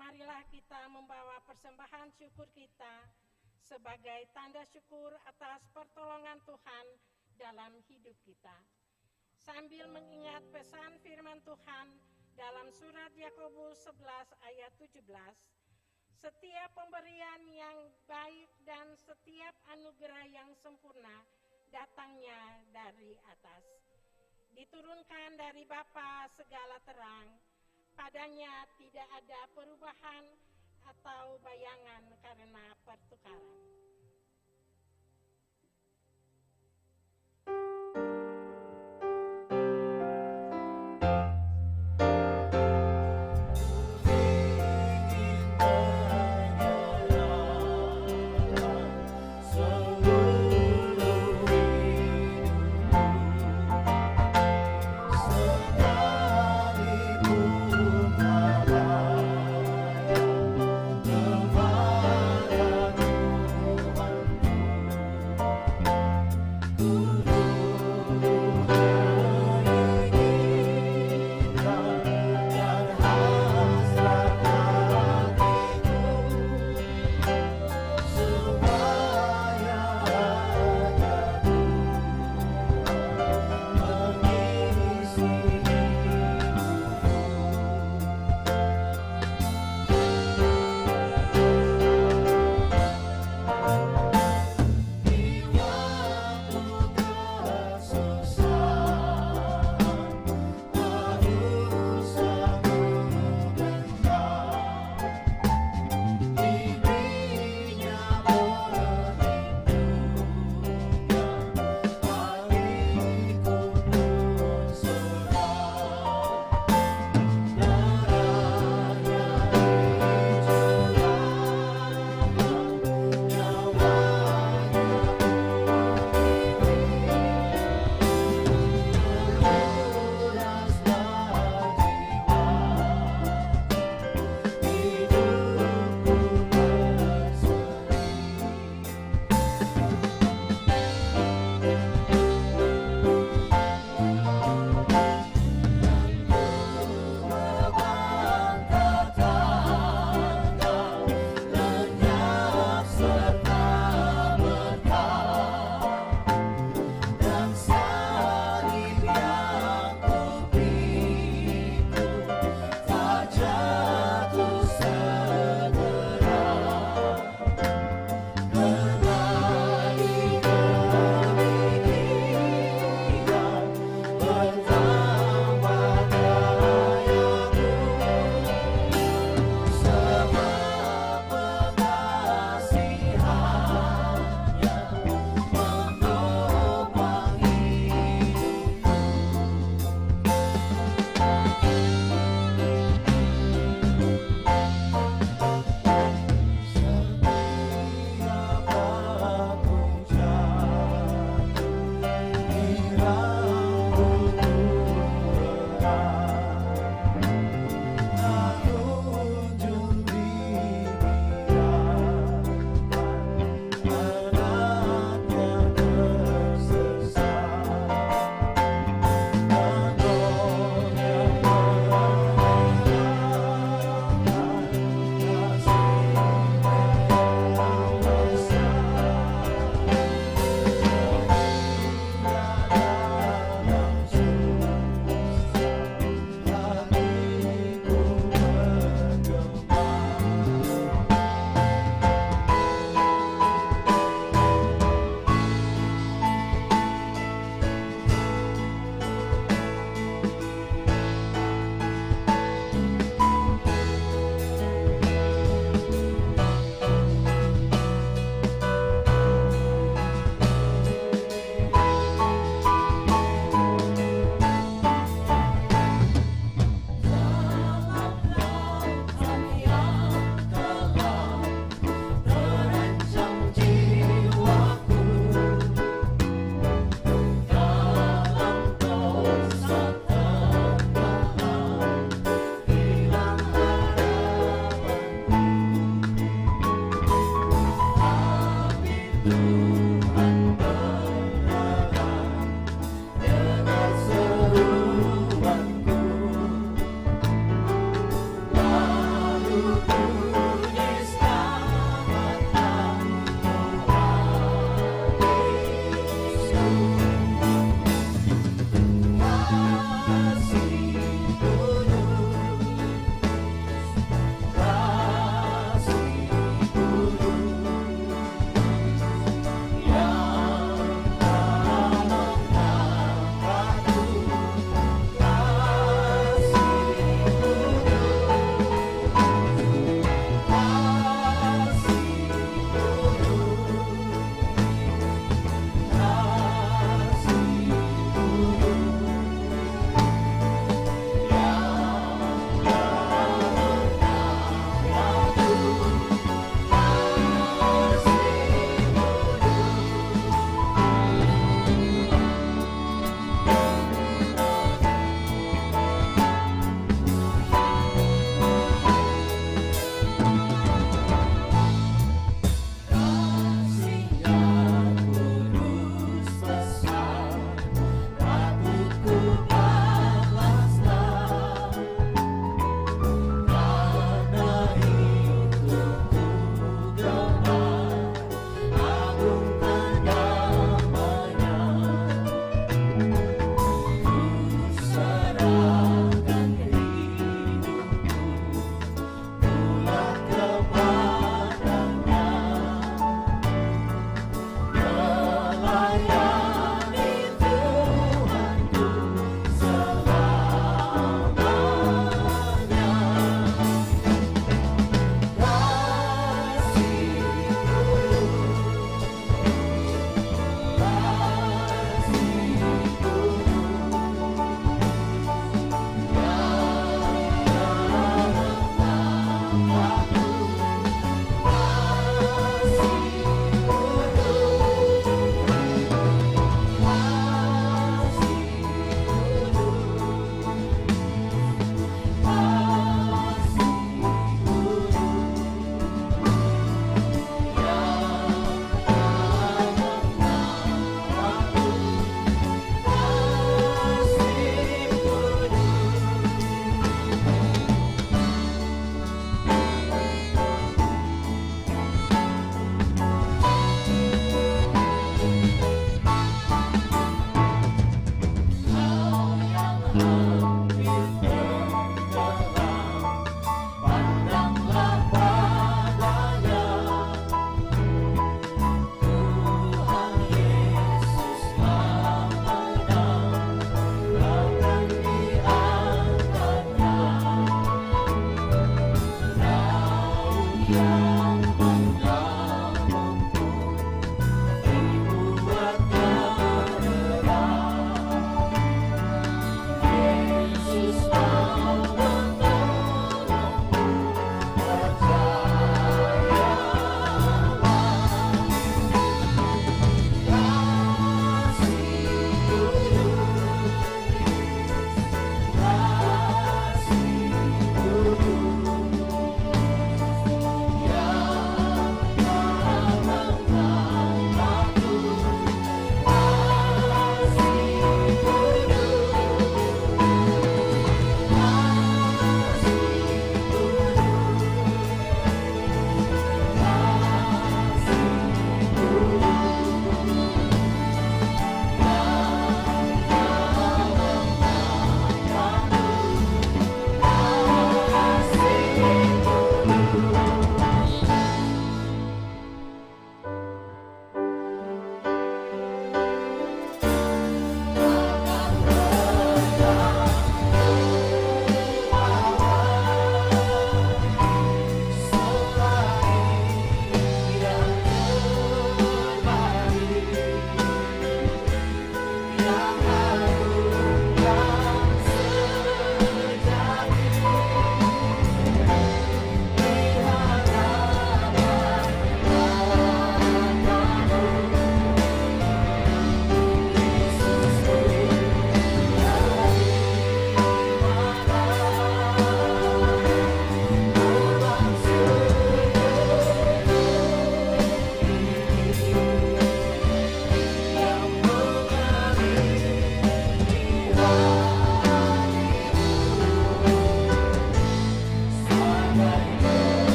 marilah kita membawa persembahan syukur kita sebagai tanda syukur atas pertolongan Tuhan dalam hidup kita. Sambil mengingat pesan firman Tuhan dalam surat Yakobus 11 ayat 17, setiap pemberian yang baik dan setiap anugerah yang sempurna datangnya dari atas, diturunkan dari Bapa segala terang. Padanya tidak ada perubahan atau bayangan karena pertukaran.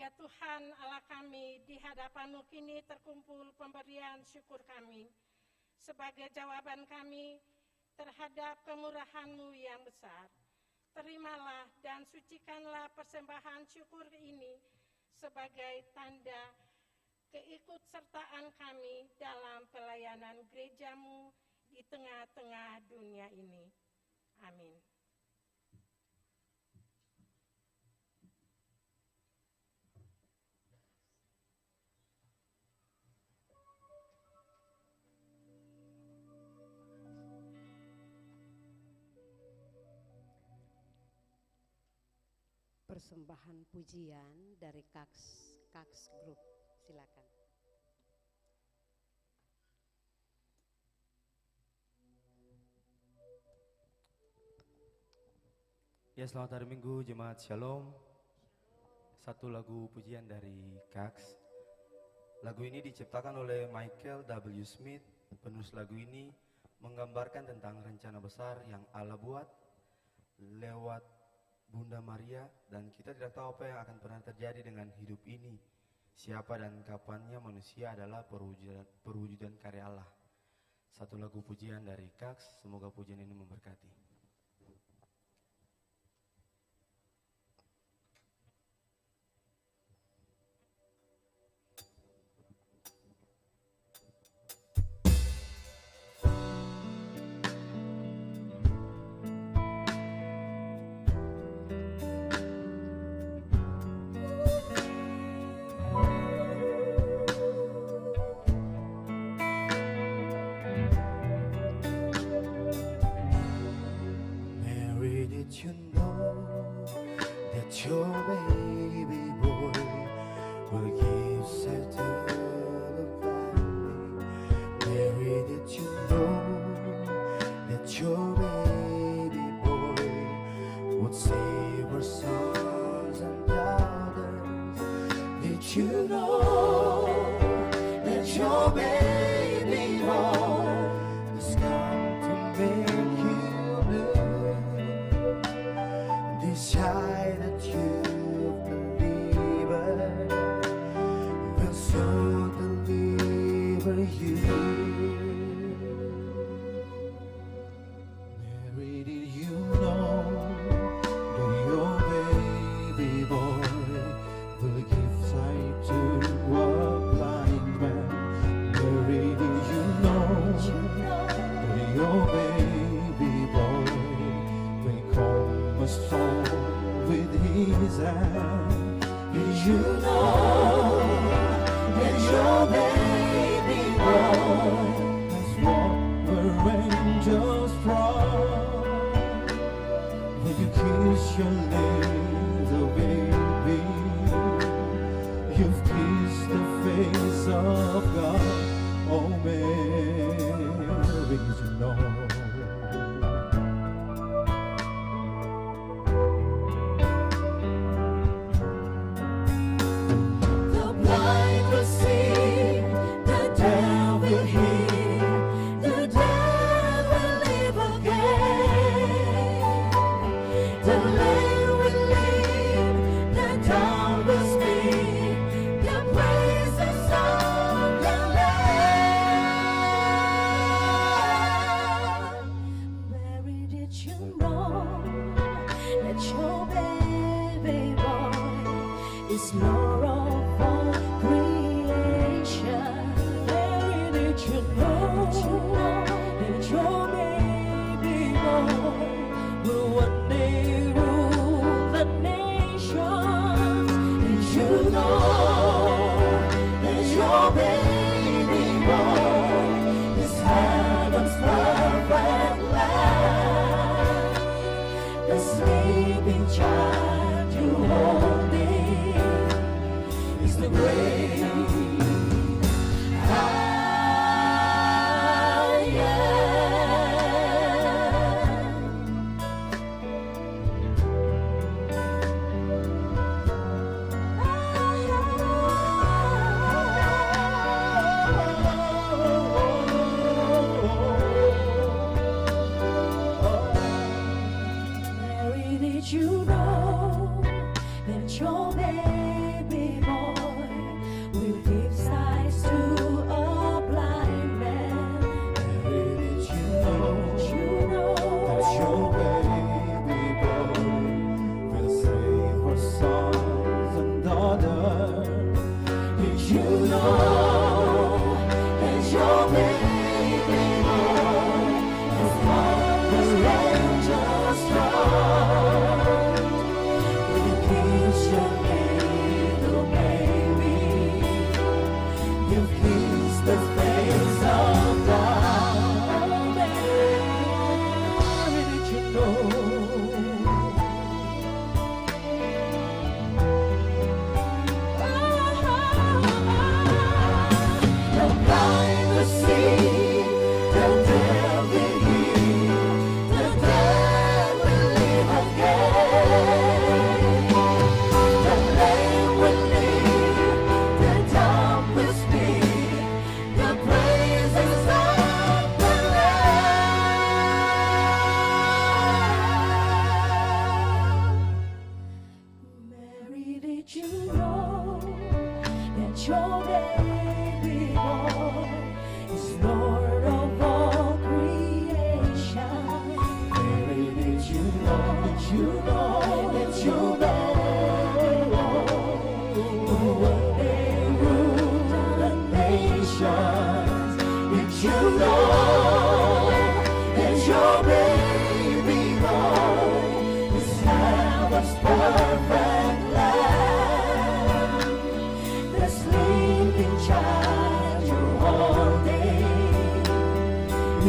Ya Tuhan Allah kami, di hadapan-Mu kini terkumpul pemberian syukur kami sebagai jawaban kami terhadap kemurahan-Mu yang besar. Terimalah dan sucikanlah persembahan syukur ini sebagai tanda keikutsertaan kami dalam pelayanan gereja-Mu di tengah-tengah dunia ini. Amin.
Persembahan pujian dari Kaks Group, silakan.
Ya, selamat hari Minggu Jemaat Shalom. Satu lagu pujian dari Kaks. Lagu ini diciptakan oleh Michael W. Smith. Penulis lagu ini menggambarkan tentang rencana besar yang Allah buat lewat Bunda Maria, dan kita tidak tahu apa yang akan pernah terjadi dengan hidup ini. Siapa dan kapannya manusia adalah perwujudan karya Allah. Satu lagu pujian dari Kaks, semoga pujian ini memberkati.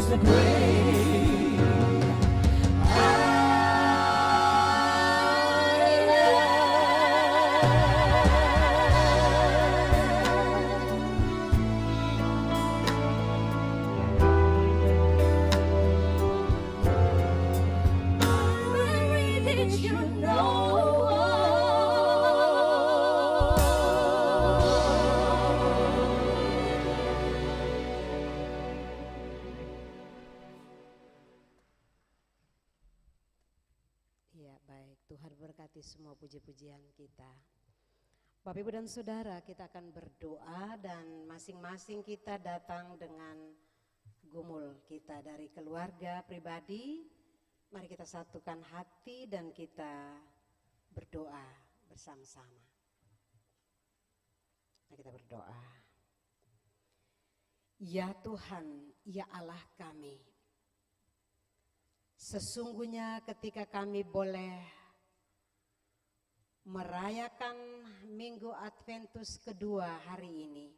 so great.
Mary, did you know?
Ya baik, Tuhan berkati semua puji-pujian kita. Bapak Ibu dan Saudara, kita akan berdoa dan masing-masing kita datang dengan gumul kita dari keluarga pribadi. Mari kita satukan hati dan kita berdoa bersama-sama. Mari kita berdoa. Ya Tuhan, ya Allah kami, sesungguhnya ketika kami boleh merayakan Minggu Adventus kedua hari ini,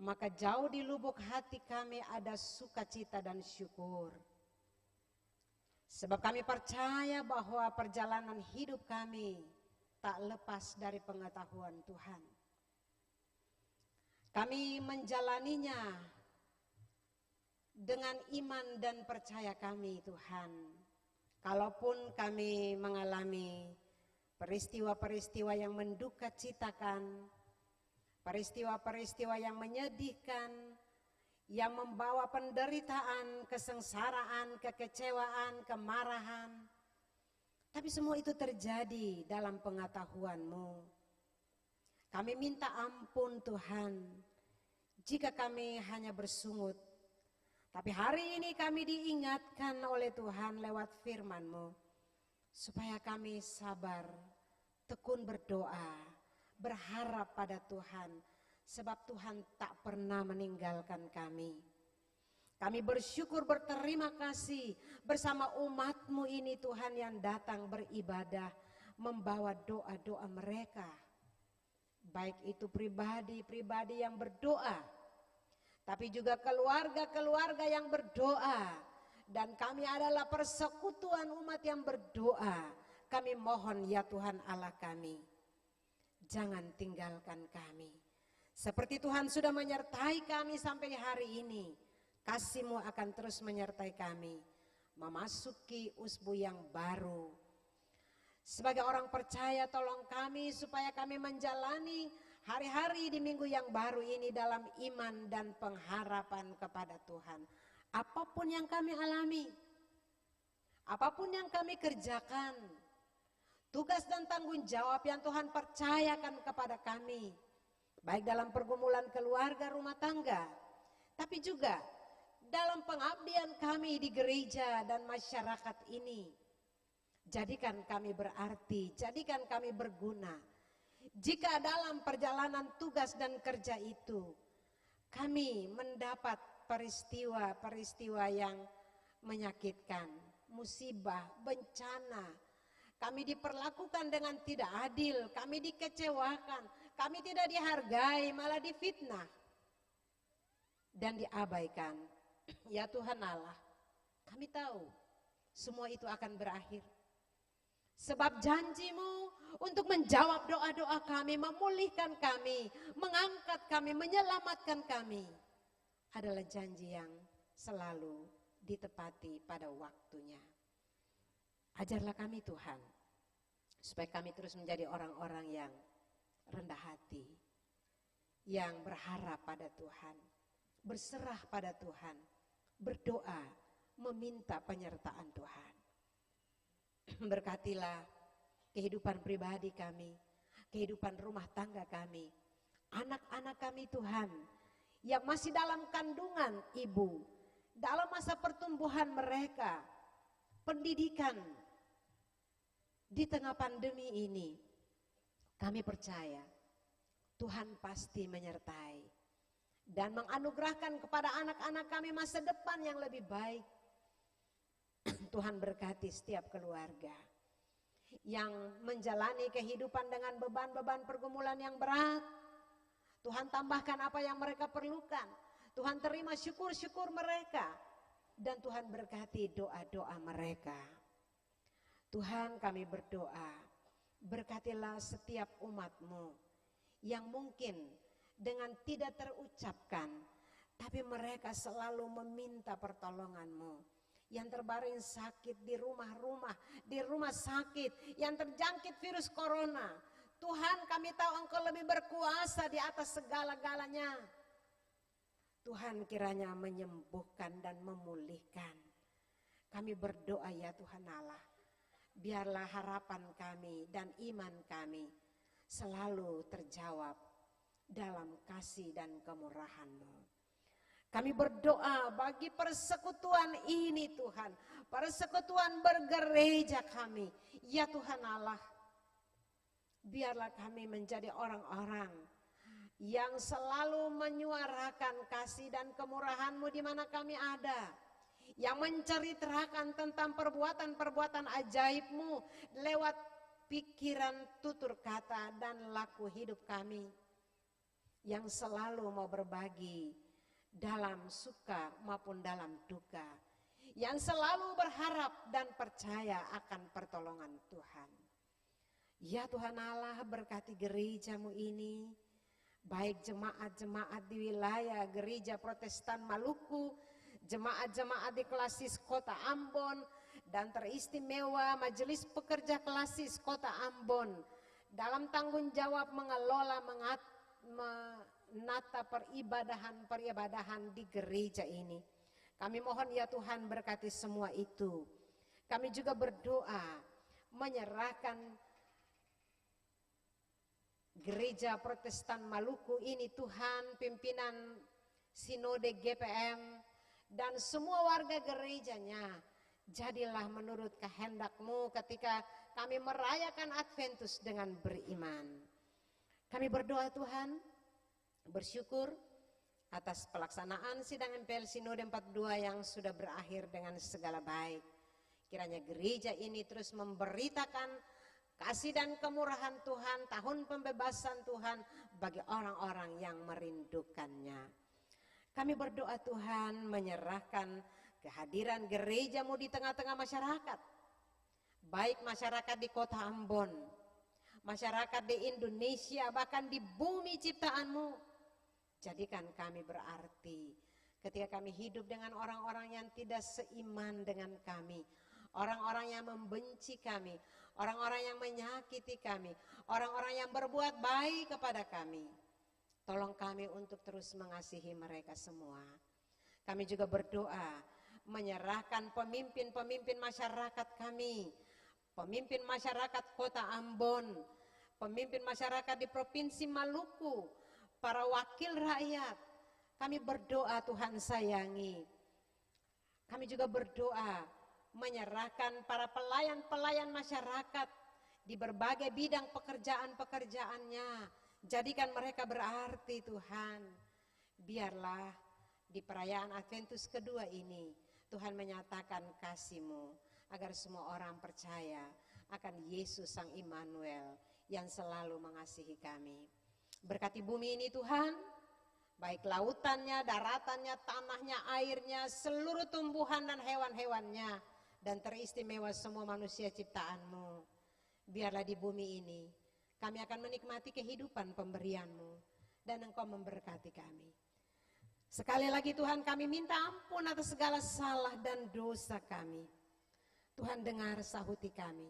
maka jauh di lubuk hati kami ada sukacita dan syukur. Sebab kami percaya bahwa perjalanan hidup kami tak lepas dari pengetahuan Tuhan. Kami menjalaninya dengan iman dan percaya kami Tuhan. Kalaupun kami mengalami peristiwa-peristiwa yang menduka citakan, peristiwa-peristiwa yang menyedihkan, yang membawa penderitaan, kesengsaraan, kekecewaan, kemarahan. Tapi semua itu terjadi dalam pengetahuan-Mu. Kami minta ampun Tuhan, jika kami hanya bersungut. Tapi hari ini kami diingatkan oleh Tuhan lewat firman-Mu, supaya kami sabar, tekun berdoa, berharap pada Tuhan, sebab Tuhan tak pernah meninggalkan kami. Kami bersyukur, berterima kasih bersama umat-Mu ini Tuhan yang datang beribadah, membawa doa-doa mereka. Baik itu pribadi-pribadi yang berdoa, tapi juga keluarga-keluarga yang berdoa. Dan kami adalah persekutuan umat yang berdoa. Kami mohon ya Tuhan Allah kami, jangan tinggalkan kami. Seperti Tuhan sudah menyertai kami sampai hari ini, kasih-Mu akan terus menyertai kami memasuki usbu yang baru. Sebagai orang percaya, tolong kami supaya kami menjalani hari-hari di minggu yang baru ini dalam iman dan pengharapan kepada Tuhan. Apapun yang kami alami, apapun yang kami kerjakan, tugas dan tanggung jawab yang Tuhan percayakan kepada kami, baik dalam pergumulan keluarga, rumah tangga, tapi juga dalam pengabdian kami di gereja dan masyarakat ini. Jadikan kami berarti, jadikan kami berguna. Jika dalam perjalanan tugas dan kerja itu, kami mendapat peristiwa-peristiwa yang menyakitkan, musibah, bencana, kami diperlakukan dengan tidak adil, kami dikecewakan, kami tidak dihargai, malah difitnah dan diabaikan. Ya Tuhan Allah, kami tahu semua itu akan berakhir. Sebab janji-Mu untuk menjawab doa-doa kami, memulihkan kami, mengangkat kami, menyelamatkan kami, adalah janji yang selalu ditepati pada waktunya. Ajarlah kami Tuhan, supaya kami terus menjadi orang-orang yang rendah hati, yang berharap pada Tuhan, berserah pada Tuhan, berdoa, meminta penyertaan Tuhan. Berkatilah kehidupan pribadi kami, kehidupan rumah tangga kami, anak-anak kami Tuhan, yang masih dalam kandungan ibu, dalam masa pertumbuhan mereka, pendidikan di tengah pandemi ini. Kami percaya Tuhan pasti menyertai dan menganugerahkan kepada anak-anak kami masa depan yang lebih baik. Tuhan berkati setiap keluarga yang menjalani kehidupan dengan beban-beban pergumulan yang berat. Tuhan tambahkan apa yang mereka perlukan. Tuhan terima syukur-syukur mereka. Dan Tuhan berkati doa-doa mereka. Tuhan, kami berdoa, berkatilah setiap umat-Mu yang mungkin dengan tidak terucapkan, tapi mereka selalu meminta pertolongan-Mu. Yang terbaring sakit di rumah-rumah, di rumah sakit, yang terjangkit virus corona. Tuhan, kami tahu Engkau lebih berkuasa di atas segala-galanya. Tuhan, kiranya menyembuhkan dan memulihkan. Kami berdoa ya Tuhan Allah, biarlah harapan kami dan iman kami selalu terjawab dalam kasih dan kemurahan-Mu. Kami berdoa bagi persekutuan ini Tuhan, persekutuan bergereja kami. Ya Tuhan Allah, biarlah kami menjadi orang-orang yang selalu menyuarakan kasih dan kemurahan-Mu di mana kami ada. Yang menceritakan tentang perbuatan-perbuatan ajaib-Mu lewat pikiran, tutur kata, dan laku hidup kami. Yang selalu mau berbagi dalam suka maupun dalam duka. Yang selalu berharap dan percaya akan pertolongan Tuhan. Ya Tuhan Allah, berkati gereja-Mu ini, baik jemaat-jemaat di wilayah Gereja Protestan Maluku, jemaat-jemaat di Klasis Kota Ambon, dan teristimewa Majelis Pekerja Klasis Kota Ambon dalam tanggung jawab mengelola, menata peribadahan di gereja ini. Kami mohon ya Tuhan, berkati semua itu. Kami juga berdoa menyerahkan Gereja Protestan Maluku ini Tuhan, pimpinan Sinode GPM dan semua warga gerejanya, jadilah menurut kehendak-Mu ketika kami merayakan Adventus dengan beriman. Kami berdoa Tuhan, bersyukur atas pelaksanaan sidang MPL Sinode 42 yang sudah berakhir dengan segala baik. Kiranya gereja ini terus memberitakan kasih dan kemurahan Tuhan, tahun pembebasan Tuhan bagi orang-orang yang merindukannya. Kami berdoa Tuhan, menyerahkan kehadiran gereja-Mu di tengah-tengah masyarakat. Baik masyarakat di kota Ambon, masyarakat di Indonesia, bahkan di bumi ciptaan-Mu. Jadikan kami berarti ketika kami hidup dengan orang-orang yang tidak seiman dengan kami, orang-orang yang membenci kami, orang-orang yang menyakiti kami, orang-orang yang berbuat baik kepada kami. Tolong kami untuk terus mengasihi mereka semua. Kami juga berdoa menyerahkan pemimpin-pemimpin masyarakat kami, pemimpin masyarakat kota Ambon, pemimpin masyarakat di Provinsi Maluku, para wakil rakyat. Kami berdoa Tuhan sayangi. Kami juga berdoa menyerahkan para pelayan-pelayan masyarakat di berbagai bidang pekerjaan-pekerjaannya. Jadikan mereka berarti Tuhan. Biarlah di perayaan Adventus kedua ini Tuhan menyatakan kasih-Mu agar semua orang percaya akan Yesus Sang Immanuel yang selalu mengasihi kami. Berkati bumi ini Tuhan, baik lautannya, daratannya, tanahnya, airnya, seluruh tumbuhan dan hewan-hewannya, dan teristimewa semua manusia ciptaan-Mu. Biarlah di bumi ini kami akan menikmati kehidupan pemberian-Mu, dan Engkau memberkati kami. Sekali lagi Tuhan, kami minta ampun atas segala salah dan dosa kami. Tuhan dengar sahuti kami.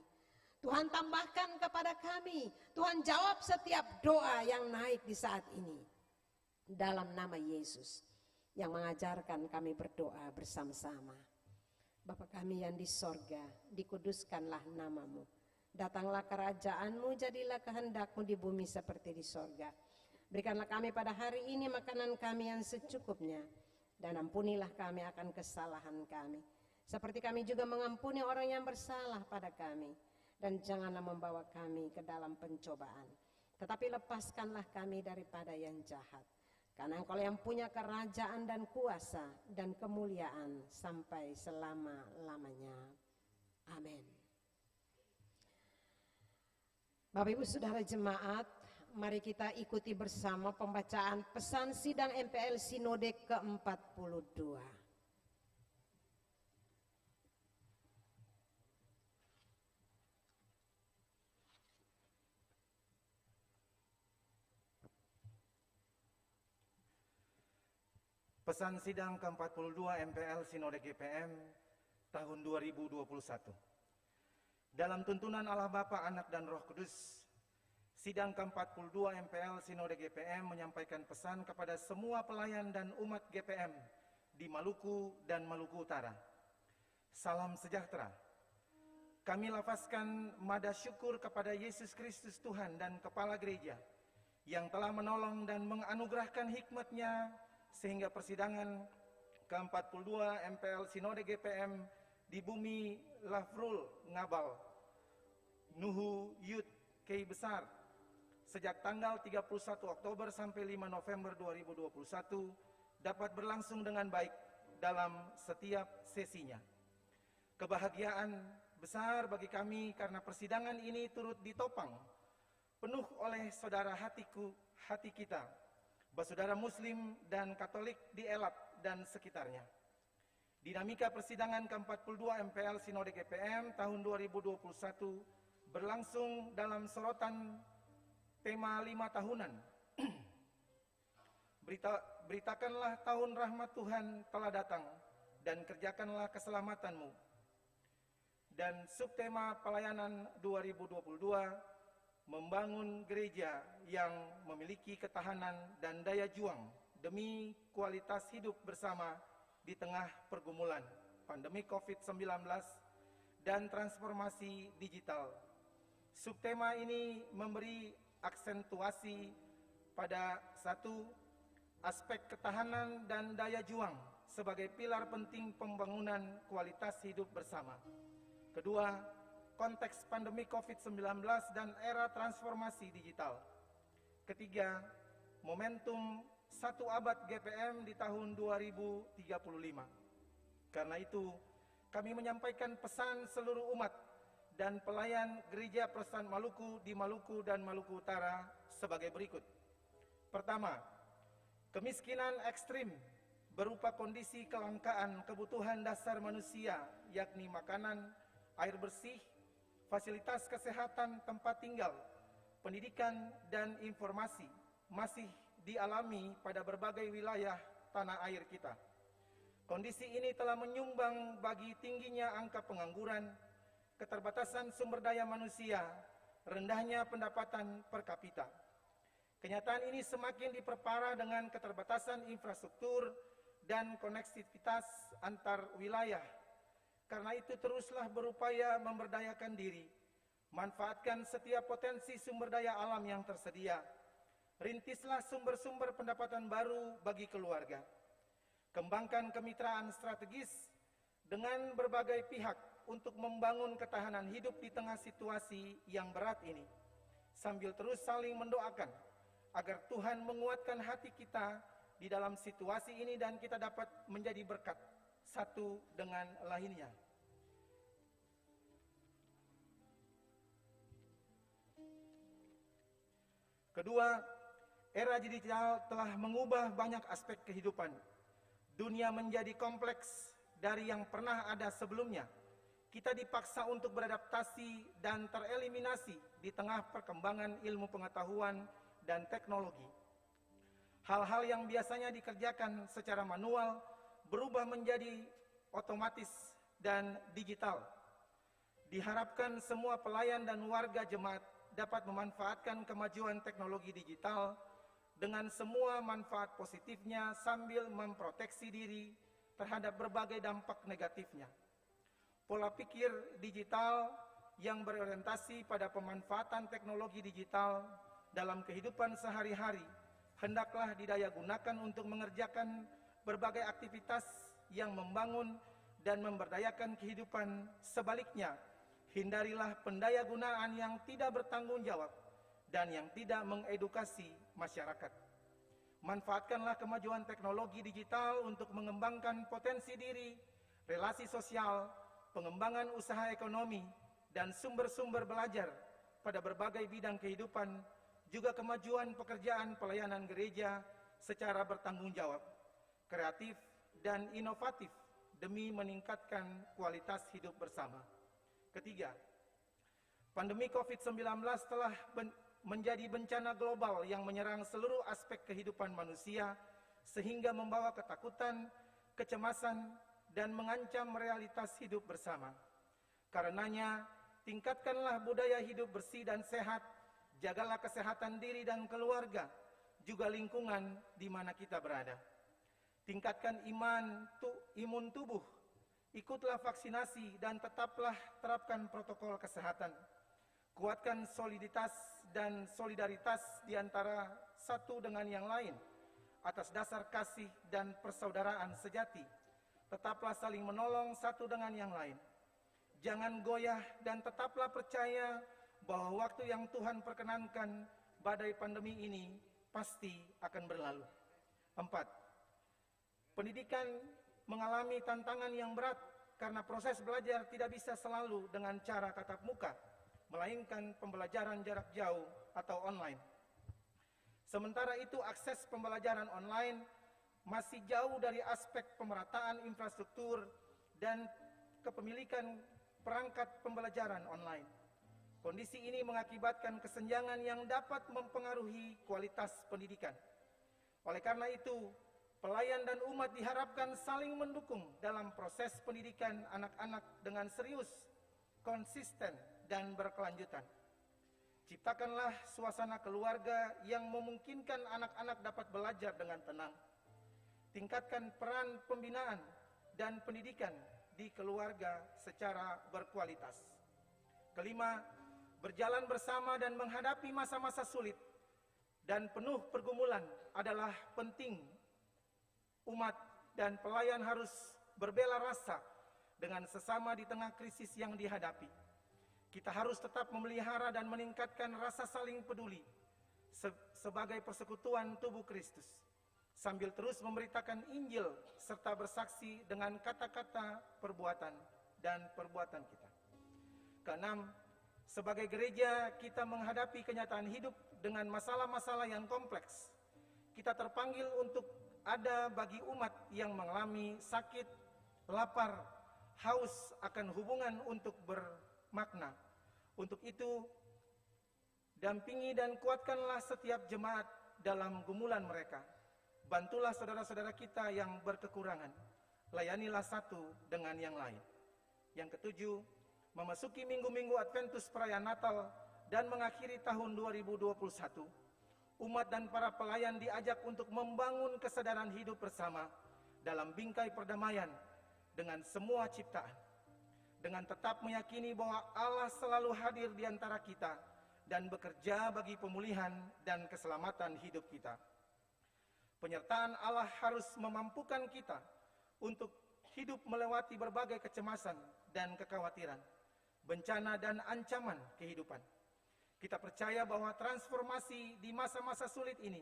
Tuhan tambahkan kepada kami. Tuhan jawab setiap doa yang naik di saat ini. Dalam nama Yesus yang mengajarkan kami berdoa bersama-sama. Bapa kami yang di sorga, dikuduskanlah nama-Mu. Datanglah kerajaan-Mu, jadilah kehendak-Mu di bumi seperti di sorga. Berikanlah kami pada hari ini makanan kami yang secukupnya. Dan ampunilah kami akan kesalahan kami. Seperti kami juga mengampuni orang yang bersalah pada kami. Dan janganlah membawa kami ke dalam pencobaan. Tetapi lepaskanlah kami daripada yang jahat. Karena Engkau yang punya kerajaan dan kuasa dan kemuliaan sampai selama-lamanya. Amin. Bapak Ibu Saudara jemaat, mari kita ikuti bersama pembacaan pesan sidang MPL Sinode ke-42.
Pesan sidang ke-42 MPL Sinode GPM tahun 2021. Dalam tuntunan Allah Bapa, Anak, dan Roh Kudus, sidang ke-42 MPL Sinode GPM menyampaikan pesan kepada semua pelayan dan umat GPM di Maluku dan Maluku Utara. Salam sejahtera. Kami lafazkan mada syukur kepada Yesus Kristus Tuhan dan Kepala Gereja yang telah menolong dan menganugerahkan hikmat-Nya sehingga persidangan ke-42 MPL Sinode GPM di bumi Lafrul Ngabal, Nuhu Yud Kei Besar, sejak tanggal 31 Oktober sampai 5 November 2021 dapat berlangsung dengan baik dalam setiap sesinya. Kebahagiaan besar bagi kami karena persidangan ini turut ditopang penuh oleh saudara hati kita, bersaudara Muslim dan Katolik di Elat dan sekitarnya. Dinamika persidangan ke-42 MPL Sinode GPM tahun 2021 berlangsung dalam sorotan tema 5 tahunan. Beritakanlah tahun rahmat Tuhan telah datang dan kerjakanlah keselamatanmu. Dan subtema pelayanan 2022, membangun gereja yang memiliki ketahanan dan daya juang demi kualitas hidup bersama di tengah pergumulan pandemi COVID-19 dan transformasi digital. Subtema ini memberi aksentuasi pada satu, aspek ketahanan dan daya juang sebagai pilar penting pembangunan kualitas hidup bersama. Kedua, konteks pandemi COVID-19 dan era transformasi digital. Ketiga, momentum 1 abad GPM di tahun 2035. Karena itu, kami menyampaikan pesan seluruh umat dan pelayan Gereja Protestan Maluku di Maluku dan Maluku Utara sebagai berikut. Pertama, kemiskinan ekstrim berupa kondisi kelangkaan kebutuhan dasar manusia, yakni makanan, air bersih, fasilitas kesehatan, tempat tinggal, pendidikan, dan informasi masih dialami pada berbagai wilayah tanah air kita. Kondisi ini telah menyumbang bagi tingginya angka pengangguran, keterbatasan sumber daya manusia, rendahnya pendapatan per kapita. Kenyataan ini semakin diperparah dengan keterbatasan infrastruktur dan konektivitas antar wilayah. Karena itu teruslah berupaya memberdayakan diri, manfaatkan setiap potensi sumber daya alam yang tersedia, rintislah sumber-sumber pendapatan baru bagi keluarga, kembangkan kemitraan strategis dengan berbagai pihak untuk membangun ketahanan hidup di tengah situasi yang berat ini, sambil terus saling mendoakan agar Tuhan menguatkan hati kita di dalam situasi ini dan kita dapat menjadi berkat satu dengan lainnya. Kedua, era digital telah mengubah banyak aspek kehidupan. Dunia menjadi kompleks dari yang pernah ada sebelumnya. Kita dipaksa untuk beradaptasi dan tereliminasi di tengah perkembangan ilmu pengetahuan dan teknologi. Hal-hal yang biasanya dikerjakan secara manual berubah menjadi otomatis dan digital. Diharapkan semua pelayan dan warga jemaat dapat memanfaatkan kemajuan teknologi digital dengan semua manfaat positifnya sambil memproteksi diri terhadap berbagai dampak negatifnya. Pola pikir digital yang berorientasi pada pemanfaatan teknologi digital dalam kehidupan sehari-hari hendaklah didaya gunakan untuk mengerjakan berbagai aktivitas yang membangun dan memberdayakan kehidupan. Sebaliknya, hindarilah pendayagunaan yang tidak bertanggung jawab dan yang tidak mengedukasi masyarakat. Manfaatkanlah kemajuan teknologi digital untuk mengembangkan potensi diri, relasi sosial, pengembangan usaha ekonomi, dan sumber-sumber belajar pada berbagai bidang kehidupan juga kemajuan pekerjaan pelayanan gereja secara bertanggung jawab, kreatif, dan inovatif demi meningkatkan kualitas hidup bersama. Ketiga, pandemi COVID-19 telah menjadi bencana global yang menyerang seluruh aspek kehidupan manusia sehingga membawa ketakutan, kecemasan, dan mengancam realitas hidup bersama. Karenanya, tingkatkanlah budaya hidup bersih dan sehat, jagalah kesehatan diri dan keluarga, juga lingkungan di mana kita berada. Tingkatkan imun tubuh, ikutlah vaksinasi dan tetaplah terapkan protokol kesehatan. Kuatkan soliditas dan solidaritas di antara satu dengan yang lain atas dasar kasih dan persaudaraan sejati. Tetaplah saling menolong satu dengan yang lain. Jangan goyah dan tetaplah percaya bahwa waktu yang Tuhan perkenankan badai pandemi ini pasti akan berlalu. 4. Pendidikan mengalami tantangan yang berat karena proses belajar tidak bisa selalu dengan cara tatap muka, melainkan pembelajaran jarak jauh atau online. Sementara itu, akses pembelajaran online masih jauh dari aspek pemerataan infrastruktur dan kepemilikan perangkat pembelajaran online. Kondisi ini mengakibatkan kesenjangan yang dapat mempengaruhi kualitas pendidikan. Oleh karena itu, pelayan dan umat diharapkan saling mendukung dalam proses pendidikan anak-anak dengan serius, konsisten, dan berkelanjutan. Ciptakanlah suasana keluarga yang memungkinkan anak-anak dapat belajar dengan tenang. Tingkatkan peran pembinaan dan pendidikan di keluarga secara berkualitas. Kelima, berjalan bersama dan menghadapi masa-masa sulit dan penuh pergumulan adalah penting. Umat dan pelayan harus berbela rasa dengan sesama di tengah krisis yang dihadapi. Kita harus tetap memelihara dan meningkatkan rasa saling peduli sebagai persekutuan tubuh Kristus, sambil terus memberitakan Injil serta bersaksi dengan kata-kata, perbuatan, dan perbuatan kita. Keenam, sebagai gereja kita menghadapi kenyataan hidup dengan masalah-masalah yang kompleks. Kita terpanggil untuk ada bagi umat yang mengalami sakit, lapar, haus akan hubungan untuk bermakna. Untuk itu, dampingi dan kuatkanlah setiap jemaat dalam gumulan mereka. Bantulah saudara-saudara kita yang berkekurangan. Layanilah satu dengan yang lain. Yang ketujuh, memasuki minggu-minggu Adventus perayaan Natal dan mengakhiri tahun 2021, umat dan para pelayan diajak untuk membangun kesadaran hidup bersama dalam bingkai perdamaian dengan semua ciptaan. Dengan tetap meyakini bahwa Allah selalu hadir di antara kita dan bekerja bagi pemulihan dan keselamatan hidup kita. Penyertaan Allah harus memampukan kita untuk hidup melewati berbagai kecemasan dan kekhawatiran, bencana dan ancaman kehidupan. Kita percaya bahwa transformasi di masa-masa sulit ini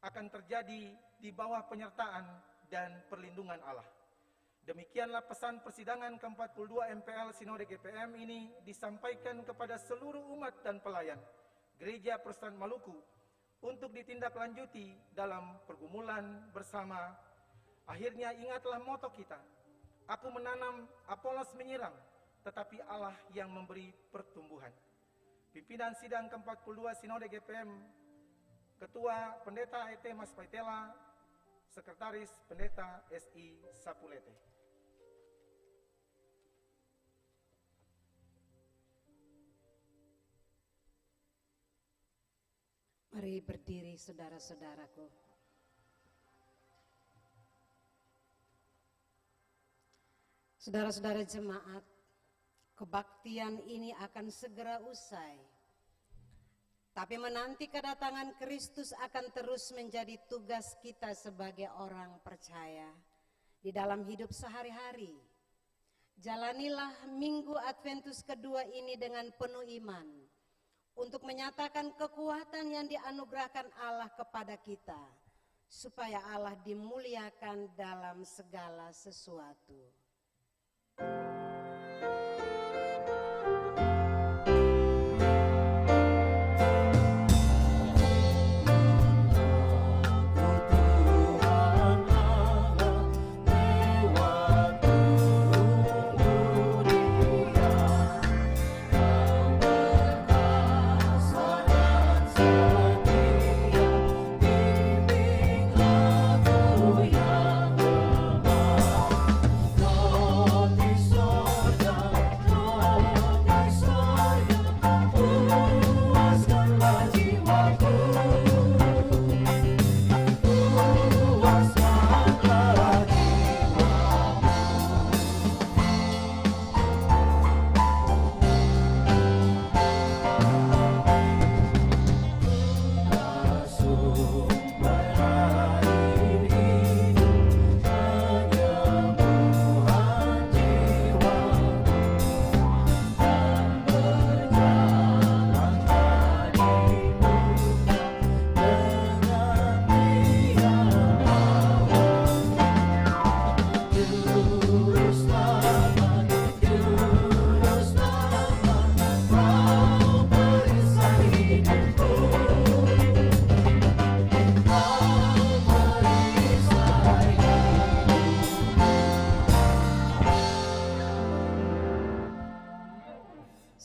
akan terjadi di bawah penyertaan dan perlindungan Allah. Demikianlah pesan persidangan ke-42 MPL Sinode GPM ini disampaikan kepada seluruh umat dan pelayan Gereja Protestan Maluku untuk ditindaklanjuti dalam pergumulan bersama. Akhirnya ingatlah moto kita, aku menanam, Apolos menyiram, tetapi Allah yang memberi pertumbuhan. Pimpinan sidang ke-42 Sinode GPM, Ketua Pendeta ET Mas Paitela, Sekretaris Pendeta SI Sapulete.
Mari berdiri saudara-saudaraku. Saudara-saudara jemaat, kebaktian ini akan segera usai. Tapi menanti kedatangan Kristus akan terus menjadi tugas kita sebagai orang percaya di dalam hidup sehari-hari. Jalanilah Minggu Adventus kedua ini dengan penuh iman, untuk menyatakan kekuatan yang dianugerahkan Allah kepada kita, supaya Allah dimuliakan dalam segala sesuatu.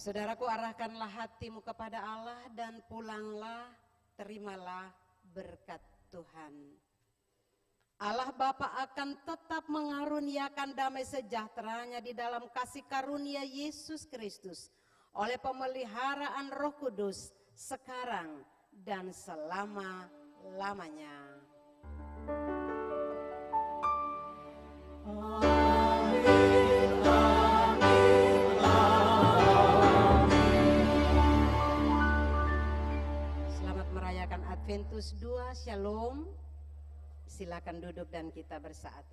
Saudaraku, arahkanlah hatimu kepada Allah dan pulanglah, terimalah berkat Tuhan. Allah Bapa akan tetap mengaruniakan damai sejahteranya di dalam kasih karunia Yesus Kristus oleh pemeliharaan Roh Kudus sekarang dan selama-lamanya. Selamat merayakan Adventus 2, Shalom. Silakan duduk dan kita bersaat.